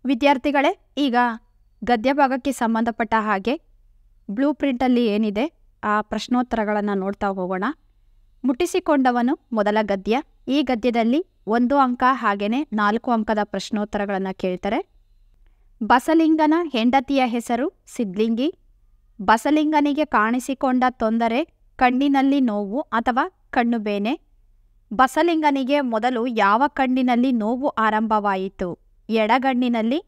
ವಿದ್ಯಾರ್ಥಿಗಳೇ, ಈಗ ಗದ್ಯ ಭಾಗಕ್ಕೆ ಸಂಬಂಧಪಟ್ಟ ಹಾಗೆ ಬ್ಲೂ ಪ್ರಿಂಟಲ್ಲಿ ಏನಿದೆ ಆ ಪ್ರಶ್ನೋತ್ತರಗಳನ್ನು ನೋಡ್ತಾ ಹೋಗೋಣ. ಮುಟ್ಟಿಸಿಕೊಂಡವನು ಮೊದಲ ಗದ್ಯ. ಈ ಗದ್ಯದಲ್ಲಿ 1 ಅಂಕ ಹಾಗೆಯೇ 4 ಅಂಕದ ಪ್ರಶ್ನೋತ್ತರಗಳನ್ನು ಕೇಳ್ತಾರೆ. ಬಸಲಿಂಗನ ಹೆಂಡತಿಯ ಹೆಸರು ಸಿದ್ಲಿಂಗಿ. ಬಸಲಿಂಗನಿಗೆ ಕಾಣಿಸಿಕೊಂಡ ತೊಂದರೆ ಕಣ್ಣಿನಲ್ಲಿ ನೋವು ಅಥವಾ ಕಣ್ಣು ಬೇನೆ. ಬಸಲಿಂಗನಿಗೆ ಮೊದಲು ಯಾವ ಕಣ್ಣಿನಲ್ಲಿ ನೋವು ಆರಂಭವಾಯಿತು? ಎಡಗಣ್ಣಿನಲ್ಲಿ.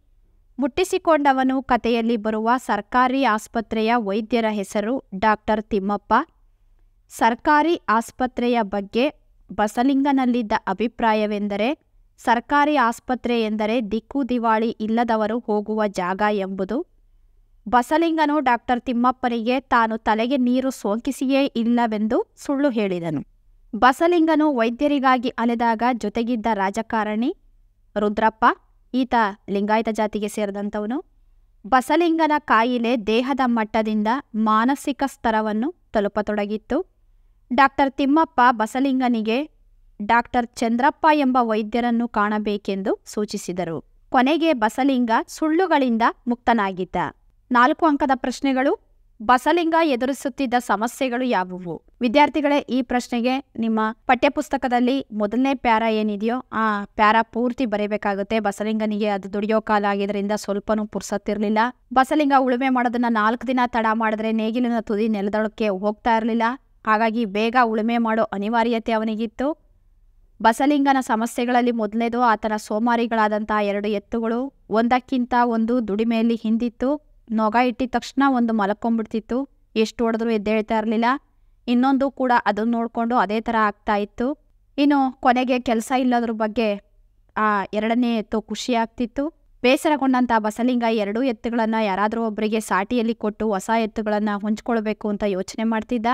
ಮುಟ್ಟಿಸಿಕೊಂಡವನು ಕಥೆಯಲ್ಲಿ ಬರುವ ಸರ್ಕಾರಿ ಆಸ್ಪತ್ರೆಯ ವೈದ್ಯರ ಹೆಸರು ಡಾಕ್ಟರ್ ತಿಮ್ಮಪ್ಪ. ಸರ್ಕಾರಿ ಆಸ್ಪತ್ರೆಯ ಬಗ್ಗೆ ಬಸಲಿಂಗನಲ್ಲಿದ್ದ ಅಭಿಪ್ರಾಯವೆಂದರೆ ಸರ್ಕಾರಿ ಆಸ್ಪತ್ರೆ ಎಂದರೆ ದಿಕ್ಕು ದಿವಾಳಿ ಇಲ್ಲದವರು ಹೋಗುವ ಜಾಗ ಎಂಬುದು. ಬಸಲಿಂಗನು ಡಾಕ್ಟರ್ ತಿಮ್ಮಪ್ಪನಿಗೆ ತಾನು ತಲೆಗೆ ನೀರು ಸೋಂಕಿಸಿಯೇ ಇಲ್ಲವೆಂದು ಸುಳ್ಳು ಹೇಳಿದನು. ಬಸಲಿಂಗನು ವೈದ್ಯರಿಗಾಗಿ ಅಲೆದಾಗ ಜೊತೆಗಿದ್ದ ರಾಜಕಾರಣಿ ರುದ್ರಪ್ಪ. ಈತ ಲಿಂಗಾಯತ ಜಾತಿಗೆ ಸೇರಿದಂಥವನು. ಬಸಲಿಂಗನ ಕಾಯಿಲೆ ದೇಹದ ಮಟ್ಟದಿಂದ ಮಾನಸಿಕ ಸ್ತರವನ್ನು ತಲುಪತೊಡಗಿತ್ತು. ಡಾಕ್ಟರ್ ತಿಮ್ಮಪ್ಪ ಬಸಲಿಂಗನಿಗೆ ಡಾಕ್ಟರ್ ಚಂದ್ರಪ್ಪ ಎಂಬ ವೈದ್ಯರನ್ನು ಕಾಣಬೇಕೆಂದು ಸೂಚಿಸಿದರು. ಕೊನೆಗೆ ಬಸಲಿಂಗ ಸುಳ್ಳುಗಳಿಂದ ಮುಕ್ತನಾಗಿದ್ದ. 4 ಅಂಕದ ಪ್ರಶ್ನೆಗಳು. ಬಸಲಿಂಗ ಎದುರಿಸುತ್ತಿದ್ದ ಸಮಸ್ಯೆಗಳು ಯಾವುವು? ವಿದ್ಯಾರ್ಥಿಗಳೇ, ಈ ಪ್ರಶ್ನೆಗೆ ನಿಮ್ಮ ಪಠ್ಯಪುಸ್ತಕದಲ್ಲಿ ಮೊದಲನೇ ಪ್ಯಾರಾ ಏನಿದೆಯೋ ಆ ಪ್ಯಾರಾ ಪೂರ್ತಿ ಬರೀಬೇಕಾಗುತ್ತೆ. ಬಸಲಿಂಗನಿಗೆ ಅದು ದುಡಿಯೋ ಕಾಲ ಆಗಿದ್ರಿಂದ ಸ್ವಲ್ಪನೂ ಪುರ್ಸತ್ತಿರಲಿಲ್ಲ. ಬಸಲಿಂಗ ಉಳುಮೆ ಮಾಡೋದನ್ನ 4 ದಿನ ತಡ ಮಾಡಿದ್ರೆ ನೇಗಿಲಿನ ತುದಿ ನೆಲದೊಳಕ್ಕೆ ಹೋಗ್ತಾ ಇರಲಿಲ್ಲ. ಹಾಗಾಗಿ ಬೇಗ ಉಳುಮೆ ಮಾಡೋ ಅನಿವಾರ್ಯತೆ ಅವನಿಗಿತ್ತು. ಬಸಲಿಂಗನ ಸಮಸ್ಯೆಗಳಲ್ಲಿ ಮೊದಲನೇದು ಆತನ ಸೋಮಾರಿಗಳಾದಂತಹ 2 ಎತ್ತುಗಳು. ಒಂದಕ್ಕಿಂತ ಒಂದು ದುಡಿಮೆಯಲ್ಲಿ ಹಿಂದಿತ್ತು. ನೊಗ ಇಟ್ಟಿದ ತಕ್ಷಣ ಒಂದು ಮಲಕೊಂಡ್ಬಿಡ್ತಿತ್ತು. ಎಷ್ಟು ಹೊಡೆದ್ರೂ ಎದ್ದೇಳ್ತಾ ಇರಲಿಲ್ಲ. ಇನ್ನೊಂದು ಕೂಡ ಅದನ್ನು ನೋಡಿಕೊಂಡು ಅದೇ ಥರ ಆಗ್ತಾ ಇತ್ತು. ಇನ್ನು ಕೊನೆಗೆ ಕೆಲಸ ಇಲ್ಲದ್ರ ಬಗ್ಗೆ ಆ 2ನೇ ಎತ್ತು ಖುಷಿ ಆಗ್ತಿತ್ತು. ಬೇಸರಗೊಂಡಂಥ ಬಸಲಿಂಗ 2 ಎತ್ತುಗಳನ್ನು ಯಾರಾದರೂ ಒಬ್ಬರಿಗೆ ಸಾಟಿಯಲ್ಲಿ ಕೊಟ್ಟು ಹೊಸ ಎತ್ತುಗಳನ್ನು ಹೊಂಚ್ಕೊಳ್ಬೇಕು ಅಂತ ಯೋಚನೆ ಮಾಡ್ತಿದ್ದ.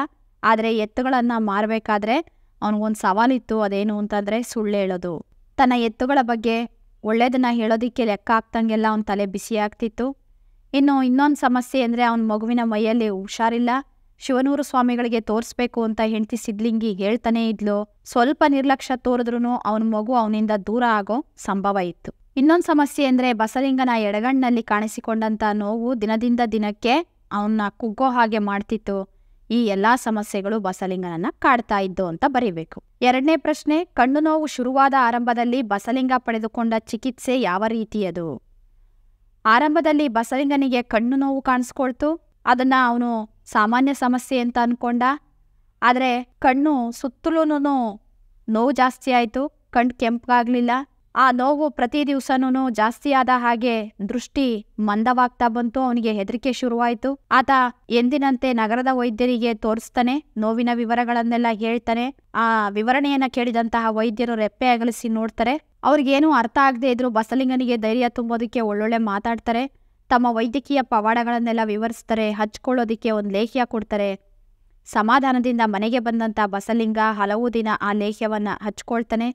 ಆದರೆ ಎತ್ತುಗಳನ್ನು ಮಾರಬೇಕಾದ್ರೆ ಅವನಿಗೊಂದು ಸವಾಲಿತ್ತು. ಅದೇನು ಅಂತಂದರೆ ಸುಳ್ಳು ಹೇಳೋದು. ತನ್ನ ಎತ್ತುಗಳ ಬಗ್ಗೆ ಒಳ್ಳೆಯದನ್ನು ಹೇಳೋದಕ್ಕೆ ಲೆಕ್ಕ ಆಗ್ತಂಗೆಲ್ಲ ಅವನ ತಲೆ ಬಿಸಿ ಆಗ್ತಿತ್ತು. ಇನ್ನು ಇನ್ನೊಂದು ಸಮಸ್ಯೆ ಅಂದರೆ ಅವನ ಮಗುವಿನ ಮೈಯಲ್ಲಿ ಹುಷಾರಿಲ್ಲ. ಶಿವನೂರು ಸ್ವಾಮಿಗಳಿಗೆ ತೋರಿಸ್ಬೇಕು ಅಂತ ಹೆಂಡತಿ ಸಿದ್ಲಿಂಗಿ ಹೇಳ್ತಾನೇ ಇದ್ಲು. ಸ್ವಲ್ಪ ನಿರ್ಲಕ್ಷ್ಯ ತೋರಿದ್ರೂ ಅವನ ಮಗು ಅವನಿಂದ ದೂರ ಆಗೋ ಸಂಭವ ಇತ್ತು. ಇನ್ನೊಂದು ಸಮಸ್ಯೆ ಅಂದರೆ ಬಸಲಿಂಗನ ಎಡಗಣ್ಣಿನಲ್ಲಿ ಕಾಣಿಸಿಕೊಂಡಂಥ ನೋವು ದಿನದಿಂದ ದಿನಕ್ಕೆ ಅವನ್ನ ಕುಗ್ಗೋ ಹಾಗೆ ಮಾಡ್ತಿತ್ತು. ಈ ಎಲ್ಲ ಸಮಸ್ಯೆಗಳು ಬಸಲಿಂಗನನ್ನ ಕಾಡ್ತಾ ಇದ್ದು ಅಂತ ಬರೀಬೇಕು. 2ನೇ ಪ್ರಶ್ನೆ, ಕಣ್ಣು ನೋವು ಶುರುವಾದ ಆರಂಭದಲ್ಲಿ ಬಸಲಿಂಗ ಪಡೆದುಕೊಂಡ ಚಿಕಿತ್ಸೆ ಯಾವ ರೀತಿಯದು? ಆರಂಭದಲ್ಲಿ ಬಸಲಿಂಗನಿಗೆ ಕಣ್ಣು ನೋವು ಕಾಣಿಸ್ಕೊಳ್ತು. ಅದನ್ನು ಅವನು ಸಾಮಾನ್ಯ ಸಮಸ್ಯೆ ಅಂತ ಅಂದ್ಕೊಂಡ. ಆದರೆ ಕಣ್ಣು ಸುತ್ತಲೂ ನೋವು ಜಾಸ್ತಿ ಆಯಿತು. ಕಣ್ಣು ಕೆಂಪಾಗಲಿಲ್ಲ. ಆ ನೋವು ಪ್ರತಿ ದಿವಸನೂ ಜಾಸ್ತಿ ಆದ ಹಾಗೆ ದೃಷ್ಟಿ ಮಂದವಾಗ್ತಾ ಬಂತು. ಅವನಿಗೆ ಹೆದರಿಕೆ ಶುರುವಾಯಿತು. ಆತ ಎಂದಿನಂತೆ ನಗರದ ವೈದ್ಯರಿಗೆ ತೋರಿಸ್ತಾನೆ. ನೋವಿನ ವಿವರಗಳನ್ನೆಲ್ಲ ಹೇಳ್ತಾನೆ. ಆ ವಿವರಣೆಯನ್ನು ಕೇಳಿದಂತಹ ವೈದ್ಯರು ರೆಪ್ಪೆ ಅಗಲಿಸಿ ನೋಡ್ತಾರೆ. ಅವ್ರಿಗೇನು ಅರ್ಥ ಆಗದೆ ಇದ್ರು ಬಸಲಿಂಗನಿಗೆ ಧೈರ್ಯ ತುಂಬೋದಕ್ಕೆ ಒಳ್ಳೊಳ್ಳೆ ಮಾತಾಡ್ತಾರೆ. ತಮ್ಮ ವೈದ್ಯಕೀಯ ಪವಾಡಗಳನ್ನೆಲ್ಲ ವಿವರಿಸ್ತಾರೆ. ಹಚ್ಕೊಳ್ಳೋದಕ್ಕೆ ಒಂದು ಲೇಹ್ಯ ಕೊಡ್ತಾರೆ. ಸಮಾಧಾನದಿಂದ ಮನೆಗೆ ಬಂದಂಥ ಬಸಲಿಂಗ ಹಲವು ದಿನ ಆ ಲೇಹ್ಯವನ್ನು ಹಚ್ಕೊಳ್ತಾನೆ.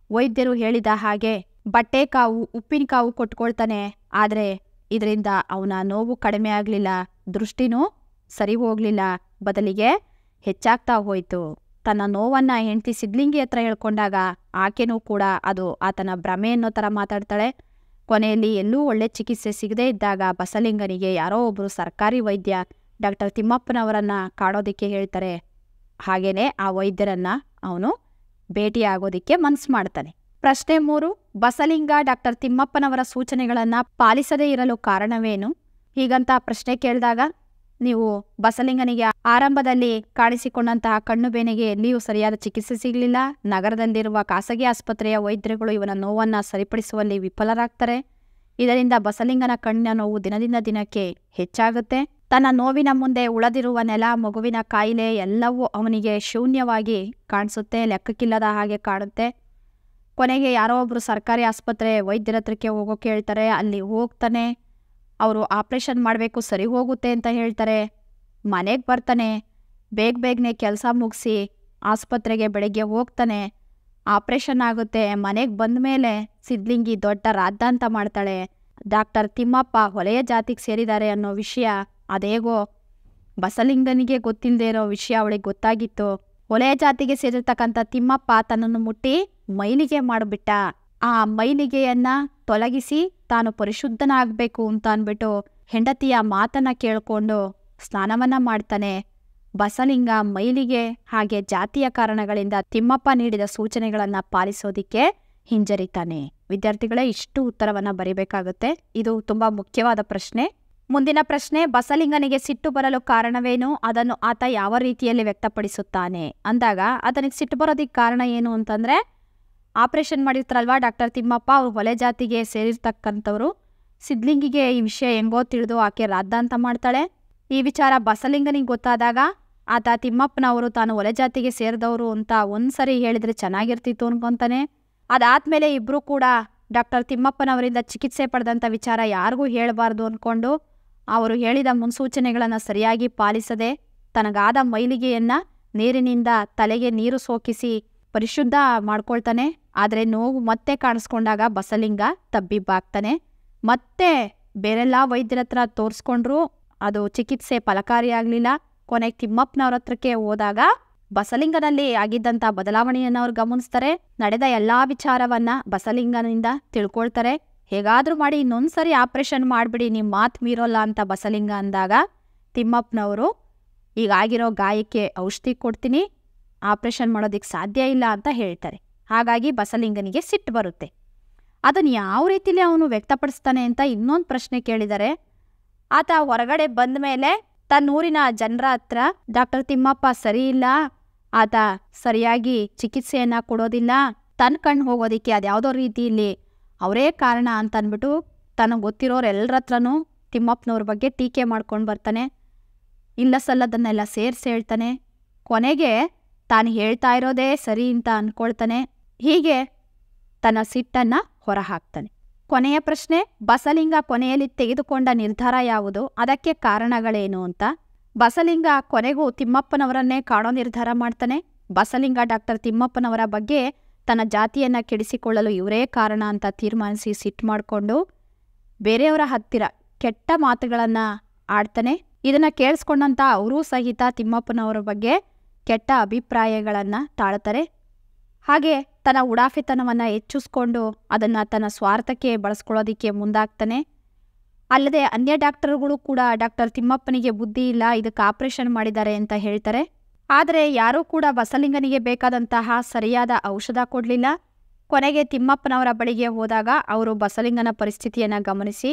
ವೈದ್ಯರು ಹೇಳಿದ ಹಾಗೆ ಬಟ್ಟೆ ಕಾವು ಉಪ್ಪಿನಕಾವು ಕೊಟ್ಕೊಳ್ತಾನೆ. ಆದರೆ ಇದರಿಂದ ಅವನ ನೋವು ಕಡಿಮೆ ಆಗಲಿಲ್ಲ. ದೃಷ್ಟಿನೂ ಸರಿ ಹೋಗಲಿಲ್ಲ. ಬದಲಿಗೆ ಹೆಚ್ಚಾಗ್ತಾ ಹೋಯಿತು. ತನ್ನ ನೋವನ್ನು ಹೆಂಡತಿ ಸಿದ್ಲಿಂಗಿ ಹತ್ರ ಹೇಳ್ಕೊಂಡಾಗ ಆಕೆನೂ ಕೂಡ ಅದು ಆತನ ಭ್ರಮೆ ಅನ್ನೋ ಥರ ಮಾತಾಡ್ತಾಳೆ. ಕೊನೆಯಲ್ಲಿ ಎಲ್ಲೂ ಒಳ್ಳೆ ಚಿಕಿತ್ಸೆ ಸಿಗದೇ ಇದ್ದಾಗ ಬಸಲಿಂಗನಿಗೆ ಯಾರೋ ಒಬ್ಬರು ಸರ್ಕಾರಿ ವೈದ್ಯ ಡಾಕ್ಟರ್ ತಿಮ್ಮಪ್ಪನವರನ್ನು ಕಾಣೋದಕ್ಕೆ ಹೇಳ್ತಾರೆ. ಹಾಗೇನೆ ಆ ವೈದ್ಯರನ್ನು ಅವನು ಭೇಟಿಯಾಗೋದಿಕ್ಕೆ ಮನಸ್ಸು ಮಾಡ್ತಾನೆ. ಪ್ರಶ್ನೆ 3, ಬಸಲಿಂಗ ಡಾಕ್ಟರ್ ತಿಮ್ಮಪ್ಪನವರ ಸೂಚನೆಗಳನ್ನು ಪಾಲಿಸದೇ ಇರಲು ಕಾರಣವೇನು? ಹೀಗಂತ ಪ್ರಶ್ನೆ ಕೇಳಿದಾಗ ನೀವು ಬಸಲಿಂಗನಿಗೆ ಆರಂಭದಲ್ಲಿ ಕಾಣಿಸಿಕೊಂಡಂತಹ ಕಣ್ಣು ಬೇನೆಗೆ ಎಲ್ಲಿಯೂ ಸರಿಯಾದ ಚಿಕಿತ್ಸೆ ಸಿಗಲಿಲ್ಲ. ನಗರದಲ್ಲಿರುವ ಖಾಸಗಿ ಆಸ್ಪತ್ರೆಯ ವೈದ್ಯರುಗಳು ಇವನ ನೋವನ್ನು ಸರಿಪಡಿಸುವಲ್ಲಿ ವಿಫಲರಾಗ್ತಾರೆ. ಇದರಿಂದ ಬಸಲಿಂಗನ ಕಣ್ಣಿನ ನೋವು ದಿನದಿಂದ ದಿನಕ್ಕೆ ಹೆಚ್ಚಾಗುತ್ತೆ. ತನ್ನ ನೋವಿನ ಮುಂದೆ ಉಳಿದಿರುವ ನೆಲ, ಮಗುವಿನ ಕಾಯಿಲೆ ಎಲ್ಲವೂ ಅವನಿಗೆ ಶೂನ್ಯವಾಗಿ ಕಾಣಿಸುತ್ತೆ. ಲೆಕ್ಕಕ್ಕಿಲ್ಲದ ಹಾಗೆ ಕಾಣುತ್ತೆ. ಕೊನೆಗೆ ಯಾರೋ ಒಬ್ಬರು ಸರ್ಕಾರಿ ಆಸ್ಪತ್ರೆ ವೈದ್ಯರ ಹತ್ರಕ್ಕೆ ಹೋಗೋಕೆ ಹೇಳ್ತಾರೆ. ಅಲ್ಲಿ ಹೋಗ್ತಾನೆ. ಅವರು ಆಪ್ರೇಷನ್ ಮಾಡಬೇಕು, ಸರಿ ಹೋಗುತ್ತೆ ಅಂತ ಹೇಳ್ತಾರೆ. ಮನೆಗೆ ಬರ್ತಾನೆ. ಬೇಗನೆ ಕೆಲಸ ಮುಗಿಸಿ ಆಸ್ಪತ್ರೆಗೆ ಬೆಳಗ್ಗೆ ಹೋಗ್ತಾನೆ. ಆಪ್ರೇಷನ್ ಆಗುತ್ತೆ. ಮನೆಗೆ ಬಂದ ಮೇಲೆ ಸಿದ್ಲಿಂಗಿ ದೊಡ್ಡ ರಾದ್ದಾಂತ ಮಾಡ್ತಾಳೆ. ಡಾಕ್ಟರ್ ತಿಮ್ಮಪ್ಪ ಹೊಲೆಯ ಜಾತಿಗೆ ಸೇರಿದ್ದಾರೆ ಅನ್ನೋ ವಿಷಯ ಅದೇಗೋ ಬಸಲಿಂಗನಿಗೆ ಗೊತ್ತಿಲ್ಲದೆ ಇರೋ ವಿಷಯ ಅವಳಿಗೆ ಗೊತ್ತಾಗಿತ್ತು. ಹೊಲೆಯ ಜಾತಿಗೆ ಸೇರಿರ್ತಕ್ಕಂಥ ತಿಮ್ಮಪ್ಪ ತನ್ನನ್ನು ಮುಟ್ಟಿ ಮೈಲಿಗೆ ಮಾಡಿಬಿಟ್ಟ. ಆ ಮೈಲಿಗೆಯನ್ನ ತೊಲಗಿಸಿ ತಾನು ಪರಿಶುದ್ಧನಾಗಬೇಕು ಅಂತ ಅಂದ್ಬಿಟ್ಟು ಹೆಂಡತಿಯ ಮಾತನ್ನ ಕೇಳಿಕೊಂಡು ಸ್ನಾನವನ್ನ ಮಾಡ್ತಾನೆ. ಬಸಲಿಂಗ ಮೈಲಿಗೆ ಹಾಗೆ ಜಾತಿಯ ಕಾರಣಗಳಿಂದ ತಿಮ್ಮಪ್ಪ ನೀಡಿದ ಸೂಚನೆಗಳನ್ನು ಪಾಲಿಸೋದಿಕ್ಕೆ ಹಿಂಜರಿತಾನೆ. ವಿದ್ಯಾರ್ಥಿಗಳೇ, ಇಷ್ಟು ಉತ್ತರವನ್ನ ಬರೀಬೇಕಾಗುತ್ತೆ. ಇದು ತುಂಬಾ ಮುಖ್ಯವಾದ ಪ್ರಶ್ನೆ. ಮುಂದಿನ ಪ್ರಶ್ನೆ, ಬಸಲಿಂಗನಿಗೆ ಸಿಟ್ಟು ಬರಲು ಕಾರಣವೇನು? ಅದನ್ನು ಆತ ಯಾವ ರೀತಿಯಲ್ಲಿ ವ್ಯಕ್ತಪಡಿಸುತ್ತಾನೆ ಅಂದಾಗ ಆತನಿಗೆ ಸಿಟ್ಟು ಬರೋದಕ್ಕೆ ಕಾರಣ ಏನು ಅಂತಂದ್ರೆ, ಆಪರೇಷನ್ ಮಾಡಿರ್ತಾರಲ್ವಾ ಡಾಕ್ಟರ್ ತಿಮ್ಮಪ್ಪ, ಅವ್ರು ಹೊಲೆ ಜಾತಿಗೆ ಸೇರಿರ್ತಕ್ಕಂಥವ್ರು. ಸಿದ್ಲಿಂಗಿಗೆ ಈ ವಿಷಯ ಹೆಂಗೋ ತಿಳಿದು ಆಕೆ ರಾದ್ದಾಂತ ಮಾಡ್ತಾಳೆ. ಈ ವಿಚಾರ ಬಸಲಿಂಗನಿಗೆ ಗೊತ್ತಾದಾಗ ಆತ ತಿಮ್ಮಪ್ಪನವರು ತಾನು ಹೊಲೆ ಜಾತಿಗೆ ಸೇರಿದವರು ಅಂತ ಒಂದ್ಸರಿ ಹೇಳಿದ್ರೆ ಚೆನ್ನಾಗಿರ್ತಿತ್ತು ಅನ್ಕೊಂತಾನೆ. ಅದಾದ್ಮೇಲೆ ಇಬ್ರು ಕೂಡ ಡಾಕ್ಟರ್ ತಿಮ್ಮಪ್ಪನವರಿಂದ ಚಿಕಿತ್ಸೆ ಪಡೆದಂಥ ವಿಚಾರ ಯಾರಿಗೂ ಹೇಳಬಾರ್ದು ಅಂದ್ಕೊಂಡು ಅವರು ಹೇಳಿದ ಮುನ್ಸೂಚನೆಗಳನ್ನು ಸರಿಯಾಗಿ ಪಾಲಿಸದೆ ತನಗಾದ ಮೈಲಿಗೆಯನ್ನ ನೀರಿನಿಂದ ತಲೆಗೆ ನೀರು ಸೋಕಿಸಿ ಪರಿಶುದ್ಧ ಮಾಡ್ಕೊಳ್ತಾನೆ. ಆದರೆ ನೋವು ಮತ್ತೆ ಕಾಣಿಸ್ಕೊಂಡಾಗ ಬಸಲಿಂಗ ತಬ್ಬಿಬ್ಬಾಗ್ತಾನೆ. ಮತ್ತೆ ಬೇರೆಲ್ಲ ವೈದ್ಯರ ಹತ್ರ ತೋರಿಸ್ಕೊಂಡ್ರು, ಅದು ಚಿಕಿತ್ಸೆ ಫಲಕಾರಿಯಾಗಲಿಲ್ಲ. ಕೊನೆಗೆ ತಿಮ್ಮಪ್ಪನವ್ರ ಹತ್ರಕ್ಕೆ ಹೋದಾಗ ಬಸಲಿಂಗನಲ್ಲಿ ಆಗಿದ್ದಂಥ ಬದಲಾವಣೆಯನ್ನು ಅವ್ರು ಗಮನಿಸ್ತಾರೆ. ನಡೆದ ಎಲ್ಲಾ ವಿಚಾರವನ್ನ ಬಸಲಿಂಗನಿಂದ ತಿಳ್ಕೊಳ್ತಾರೆ. ಹೇಗಾದ್ರೂ ಮಾಡಿ ಇನ್ನೊಂದ್ಸರಿ ಆಪರೇಷನ್ ಮಾಡಿಬಿಡಿ, ನಿಮ್ಮ ಮಾತು ಮೀರೋಲ್ಲ ಅಂತ ಬಸಲಿಂಗ ಅಂದಾಗ ತಿಮ್ಮಪ್ಪನವರು ಈಗಾಗಿರೋ ಗಾಯಕ್ಕೆ ಔಷಧಿ ಕೊಡ್ತೀನಿ, ಆಪರೇಷನ್ ಮಾಡೋದಕ್ಕೆ ಸಾಧ್ಯ ಇಲ್ಲ ಅಂತ ಹೇಳ್ತಾರೆ. ಹಾಗಾಗಿ ಬಸಲಿಂಗನಿಗೆ ಸಿಟ್ಟು ಬರುತ್ತೆ. ಅದನ್ನು ಯಾವ ರೀತಿಲಿ ಅವನು ವ್ಯಕ್ತಪಡಿಸ್ತಾನೆ ಅಂತ ಇನ್ನೊಂದು ಪ್ರಶ್ನೆ ಕೇಳಿದರೆ, ಆತ ಹೊರಗಡೆ ಬಂದ ಮೇಲೆ ತನ್ನೂರಿನ ಜನರ ಹತ್ರ ಡಾಕ್ಟರ್ ತಿಮ್ಮಪ್ಪ ಸರಿ ಇಲ್ಲ, ಆತ ಸರಿಯಾಗಿ ಚಿಕಿತ್ಸೆಯನ್ನ ಕೊಡೋದಿಲ್ಲ, ತನ್ನ ಕಣ್ಣು ಹೋಗೋದಿಕ್ಕೆ ಅದ್ಯಾವುದೋ ರೀತಿಯಲ್ಲಿ ಅವರೇ ಕಾರಣ ಅಂತ ಅಂದ್ಬಿಟ್ಟು ತನಗೆ ಗೊತ್ತಿರೋರೆಲ್ಲರ ಹತ್ರನೂ ತಿಮ್ಮಪ್ಪನವ್ರ ಬಗ್ಗೆ ಟೀಕೆ ಮಾಡ್ಕೊಂಡು ಬರ್ತಾನೆ. ಇಲ್ಲ ಸಲ್ಲದನ್ನೆಲ್ಲ ಸೇರಿಸಿ ಹೇಳ್ತಾನೆ. ಕೊನೆಗೆ ತಾನು ಹೇಳ್ತಾ ಇರೋದೇ ಸರಿ ಅಂತ ಅಂದ್ಕೊಳ್ತಾನೆ. ಹೀಗೆ ತನ್ನ ಸಿಟ್ಟನ್ನು ಹೊರಹಾಕ್ತಾನೆ. ಕೊನೆಯ ಪ್ರಶ್ನೆ, ಬಸಲಿಂಗ ಕೊನೆಯಲ್ಲಿ ತೆಗೆದುಕೊಂಡ ನಿರ್ಧಾರ ಯಾವುದು? ಅದಕ್ಕೆ ಕಾರಣಗಳೇನು ಅಂತ. ಬಸಲಿಂಗ ಕೊನೆಗೂ ತಿಮ್ಮಪ್ಪನವರನ್ನೇ ಕಾಣೋ ನಿರ್ಧಾರ ಮಾಡ್ತಾನೆ. ಬಸಲಿಂಗ ಡಾಕ್ಟರ್ ತಿಮ್ಮಪ್ಪನವರ ಬಗ್ಗೆ ತನ್ನ ಜಾತಿಯನ್ನು ಕೆಡಿಸಿಕೊಳ್ಳಲು ಇವರೇ ಕಾರಣ ಅಂತ ತೀರ್ಮಾನಿಸಿ ಸಿಟ್ಟು ಮಾಡಿಕೊಂಡು ಬೇರೆಯವರ ಹತ್ತಿರ ಕೆಟ್ಟ ಮಾತುಗಳನ್ನು ಆಡ್ತಾನೆ. ಇದನ್ನು ಕೇಳಿಸ್ಕೊಂಡಂತ ಅವರೂ ಸಹಿತ ತಿಮ್ಮಪ್ಪನವರ ಬಗ್ಗೆ ಕೆಟ್ಟ ಅಭಿಪ್ರಾಯಗಳನ್ನು ತಾಳ್ತಾರೆ. ಹಾಗೆ ತನ್ನ ಉಡಾಫೆತನವನ್ನು ಹೆಚ್ಚಿಸ್ಕೊಂಡು ಅದನ್ನು ತನ್ನ ಸ್ವಾರ್ಥಕ್ಕೆ ಬಳಸ್ಕೊಳ್ಳೋದಿಕ್ಕೆ ಮುಂದಾಗ್ತಾನೆ. ಅಲ್ಲದೆ ಅನ್ಯ ಡಾಕ್ಟರ್ಗಳು ಕೂಡ ಡಾಕ್ಟರ್ ತಿಮ್ಮಪ್ಪನಿಗೆ ಬುದ್ಧಿ ಇಲ್ಲ, ಇದಕ್ಕೆ ಆಪರೇಷನ್ ಮಾಡಿದ್ದಾರೆ ಅಂತ ಹೇಳ್ತಾರೆ. ಆದರೆ ಯಾರೂ ಕೂಡ ಬಸಲಿಂಗನಿಗೆ ಬೇಕಾದಂತಹ ಸರಿಯಾದ ಔಷಧ ಕೊಡಲಿಲ್ಲ. ಕೊನೆಗೆ ತಿಮ್ಮಪ್ಪನವರ ಬಳಿಗೆ ಹೋದಾಗ ಅವರು ಬಸಲಿಂಗನ ಪರಿಸ್ಥಿತಿಯನ್ನು ಗಮನಿಸಿ,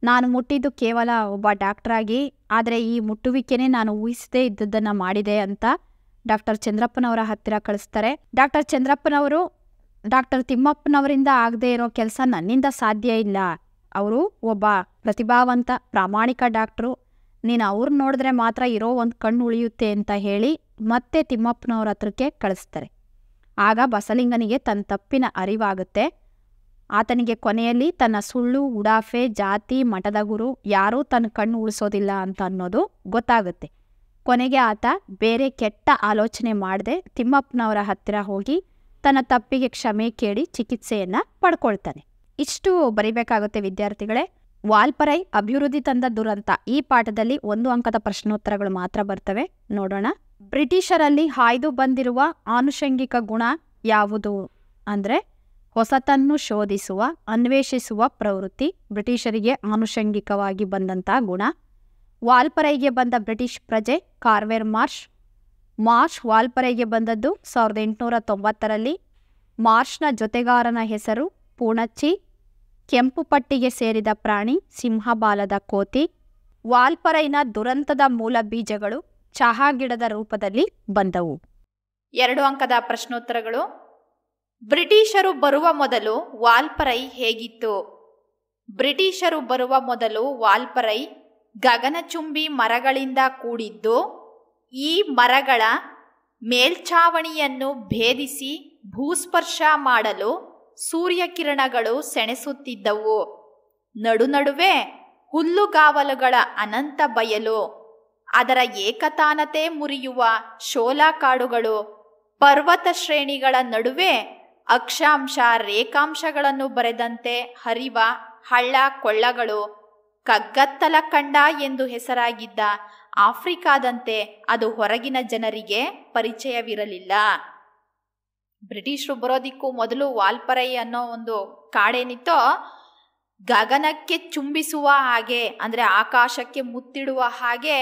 ನಾನು ಮುಟ್ಟಿದ್ದು ಕೇವಲ ಒಬ್ಬ ಡಾಕ್ಟ್ರಾಗಿ, ಆದರೆ ಈ ಮುಟ್ಟುವಿಕೆನೇ ನಾನು ಊಹಿಸದೇ ಇದ್ದದ್ದನ್ನು ಮಾಡಿದೆ ಅಂತ ಡಾಕ್ಟರ್ ಚಂದ್ರಪ್ಪನವರ ಹತ್ತಿರ ಕಳಿಸ್ತಾರೆ. ಡಾಕ್ಟರ್ ಚಂದ್ರಪ್ಪನವರು ಡಾಕ್ಟರ್ ತಿಮ್ಮಪ್ಪನವರಿಂದ ಆಗದೆ ಇರೋ ಕೆಲಸ ನನ್ನಿಂದ ಸಾಧ್ಯ ಇಲ್ಲ, ಅವರು ಒಬ್ಬ ಪ್ರತಿಭಾವಂತ ಪ್ರಾಮಾಣಿಕ ಡಾಕ್ಟ್ರು, ನೀನು ಅವ್ರು ನೋಡಿದ್ರೆ ಮಾತ್ರ ಇರೋ ಒಂದು ಕಣ್ಣು ಉಳಿಯುತ್ತೆ ಅಂತ ಹೇಳಿ ಮತ್ತೆ ತಿಮ್ಮಪ್ಪನವ್ರ ಹತ್ರಕ್ಕೆ ಕಳಿಸ್ತಾರೆ. ಆಗ ಬಸಲಿಂಗನಿಗೆ ತನ್ನ ತಪ್ಪಿನ ಅರಿವಾಗುತ್ತೆ. ಆತನಿಗೆ ಕೊನೆಯಲ್ಲಿ ತನ್ನ ಸುಳ್ಳು, ಉಡಾಫೆ, ಜಾತಿ, ಮಠದ ಗುರು ಯಾರೂ ತನ್ನ ಕಣ್ಣು ಉಳಿಸೋದಿಲ್ಲ ಅಂತ ಅನ್ನೋದು ಗೊತ್ತಾಗುತ್ತೆ. ಕೊನೆಗೆ ಆತ ಬೇರೆ ಕೆಟ್ಟ ಆಲೋಚನೆ ಮಾಡದೆ ತಿಮ್ಮಪ್ಪನವರ ಹತ್ತಿರ ಹೋಗಿ ತನ್ನ ತಪ್ಪಿಗೆ ಕ್ಷಮೆ ಕೇಳಿ ಚಿಕಿತ್ಸೆಯನ್ನು ಪಡ್ಕೊಳ್ತಾನೆ. ಇಷ್ಟು ಬರಿಬೇಕಾಗುತ್ತೆ ವಿದ್ಯಾರ್ಥಿಗಳೇ. ವಾಲ್ಪರೈ ಅಭಿವೃದ್ಧಿ ತಂದ ದುರಂತ. ಈ ಪಾಠದಲ್ಲಿ 1 ಅಂಕದ ಪ್ರಶ್ನೋತ್ತರಗಳು ಮಾತ್ರ ಬರ್ತವೆ, ನೋಡೋಣ. ಬ್ರಿಟಿಷರಲ್ಲಿ ಹಾಯ್ದು ಬಂದಿರುವ ಆನುಷಂಗಿಕ ಗುಣ ಯಾವುದು ಅಂದರೆ ಹೊಸತನ್ನು ಶೋಧಿಸುವ, ಅನ್ವೇಷಿಸುವ ಪ್ರವೃತ್ತಿ ಬ್ರಿಟಿಷರಿಗೆ ಆನುಷಂಗಿಕವಾಗಿ ಬಂದಂಥ ಗುಣ. ವಾಲ್ಪರೈಗೆ ಬಂದ ಬ್ರಿಟಿಷ್ ಪ್ರಜೆ ಕಾರ್ವೆರ್ ಮಾರ್ಷ್. ಮಾರ್ಷ್ ವಾಲ್ಪರೈಗೆ ಬಂದದ್ದು 1890ರಲ್ಲಿ. ಮಾರ್ಷ್ನ ಜೊತೆಗಾರನ ಹೆಸರು ಪೂಣಚ್ಚಿ. ಕೆಂಪು ಪಟ್ಟಿಗೆ ಸೇರಿದ ಪ್ರಾಣಿ ಸಿಂಹಬಾಲದ ಕೋತಿ. ವಾಲ್ಪರೈನ ದುರಂತದ ಮೂಲ ಬೀಜಗಳು ಚಹಾ ಗಿಡದ ರೂಪದಲ್ಲಿ ಬಂದವು. 2 ಅಂಕದ ಪ್ರಶ್ನೋತ್ತರಗಳು. ಬ್ರಿಟಿಷರು ಬರುವ ಮೊದಲು ವಾಲ್ಪರೈ ಹೇಗಿತ್ತು? ಬ್ರಿಟಿಷರು ಬರುವ ಮೊದಲು ವಾಲ್ಪರೈ ಗಗನಚುಂಬಿ ಮರಗಳಿಂದ ಕೂಡಿದ್ದು, ಈ ಮರಗಳ ಮೇಲ್ಛಾವಣಿಯನ್ನು ಭೇದಿಸಿ ಭೂಸ್ಪರ್ಶ ಮಾಡಲು ಸೂರ್ಯಕಿರಣಗಳು ಸೆಣಸುತ್ತಿದ್ದವು. ನಡುನಡುವೆ ಹುಲ್ಲುಗಾವಲುಗಳ ಅನಂತ ಬಯಲು, ಅದರ ಏಕತಾನತೆ ಮುರಿಯುವ ಶೋಲಾಕಾಡುಗಳು, ಪರ್ವತ ಶ್ರೇಣಿಗಳ ನಡುವೆ ಅಕ್ಷಾಂಶ ರೇಖಾಂಶಗಳನ್ನು ಬರೆದಂತೆ ಹರಿವ ಹಳ್ಳ ಕೊಳ್ಳಗಳು, ಕಗ್ಗತ್ತಲ ಖಂಡ ಎಂದು ಹೆಸರಾಗಿದ್ದ ಆಫ್ರಿಕಾದಂತೆ ಅದು ಹೊರಗಿನ ಜನರಿಗೆ ಪರಿಚಯವಿರಲಿಲ್ಲ. ಬ್ರಿಟಿಷರು ಬರೋದಿಕ್ಕೂ ಮೊದಲು ವಾಲ್ಪರೈ ಅನ್ನೋ ಒಂದು ಕಾಡೇನಿತ್ತೋ ಗಗನಕ್ಕೆ ಚುಂಬಿಸುವ ಹಾಗೆ ಅಂದರೆ ಆಕಾಶಕ್ಕೆ ಮುತ್ತಿಡುವ ಹಾಗೆ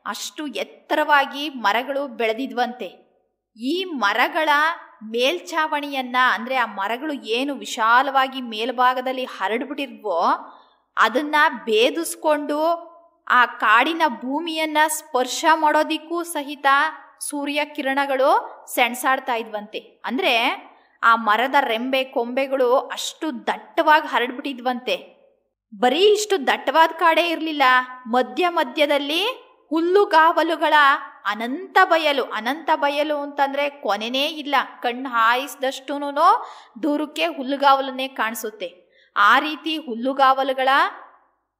ಅಷ್ಟು ಎತ್ತರವಾಗಿ ಮರಗಳು ಬೆಳೆದಿದ್ವಂತೆ. ಈ ಮರಗಳ ಮೇಲ್ಛಾವಣಿಯನ್ನ ಅಂದರೆ ಆ ಮರಗಳು ಏನು ವಿಶಾಲವಾಗಿ ಮೇಲ್ಭಾಗದಲ್ಲಿ ಹರಡ್ಬಿಟ್ಟಿದ್ವೋ ಅದನ್ನ ಭೇದಿಸ್ಕೊಂಡು ಆ ಕಾಡಿನ ಭೂಮಿಯನ್ನ ಸ್ಪರ್ಶ ಮಾಡೋದಿಕ್ಕೂ ಸಹಿತ ಸೂರ್ಯ ಕಿರಣಗಳು ಸೆಣಸಾಡ್ತಾ ಇದ್ವಂತೆ. ಅಂದರೆ ಆ ಮರದ ರೆಂಬೆ ಕೊಂಬೆಗಳು ಅಷ್ಟು ದಟ್ಟವಾಗಿ ಹರಡ್ಬಿಟ್ಟಿದ್ವಂತೆ. ಬರೀ ಇಷ್ಟು ದಟ್ಟವಾದ ಕಾಡೇ ಇರಲಿಲ್ಲ, ಮಧ್ಯ ಮಧ್ಯದಲ್ಲಿ ಹುಲ್ಲುಗಾವಲುಗಳ ಅನಂತ ಬಯಲು ಅಂತಂದ್ರೆ ಕೊನೆನೇ ಇಲ್ಲ. ಕಣ್ಣು ಹಾಯಿಸಿದಷ್ಟೂ ದೂರಕ್ಕೆ ಹುಲ್ಲುಗಾವಲನ್ನೇ ಕಾಣಿಸುತ್ತೆ. ಆ ರೀತಿ ಹುಲ್ಲುಗಾವಲುಗಳ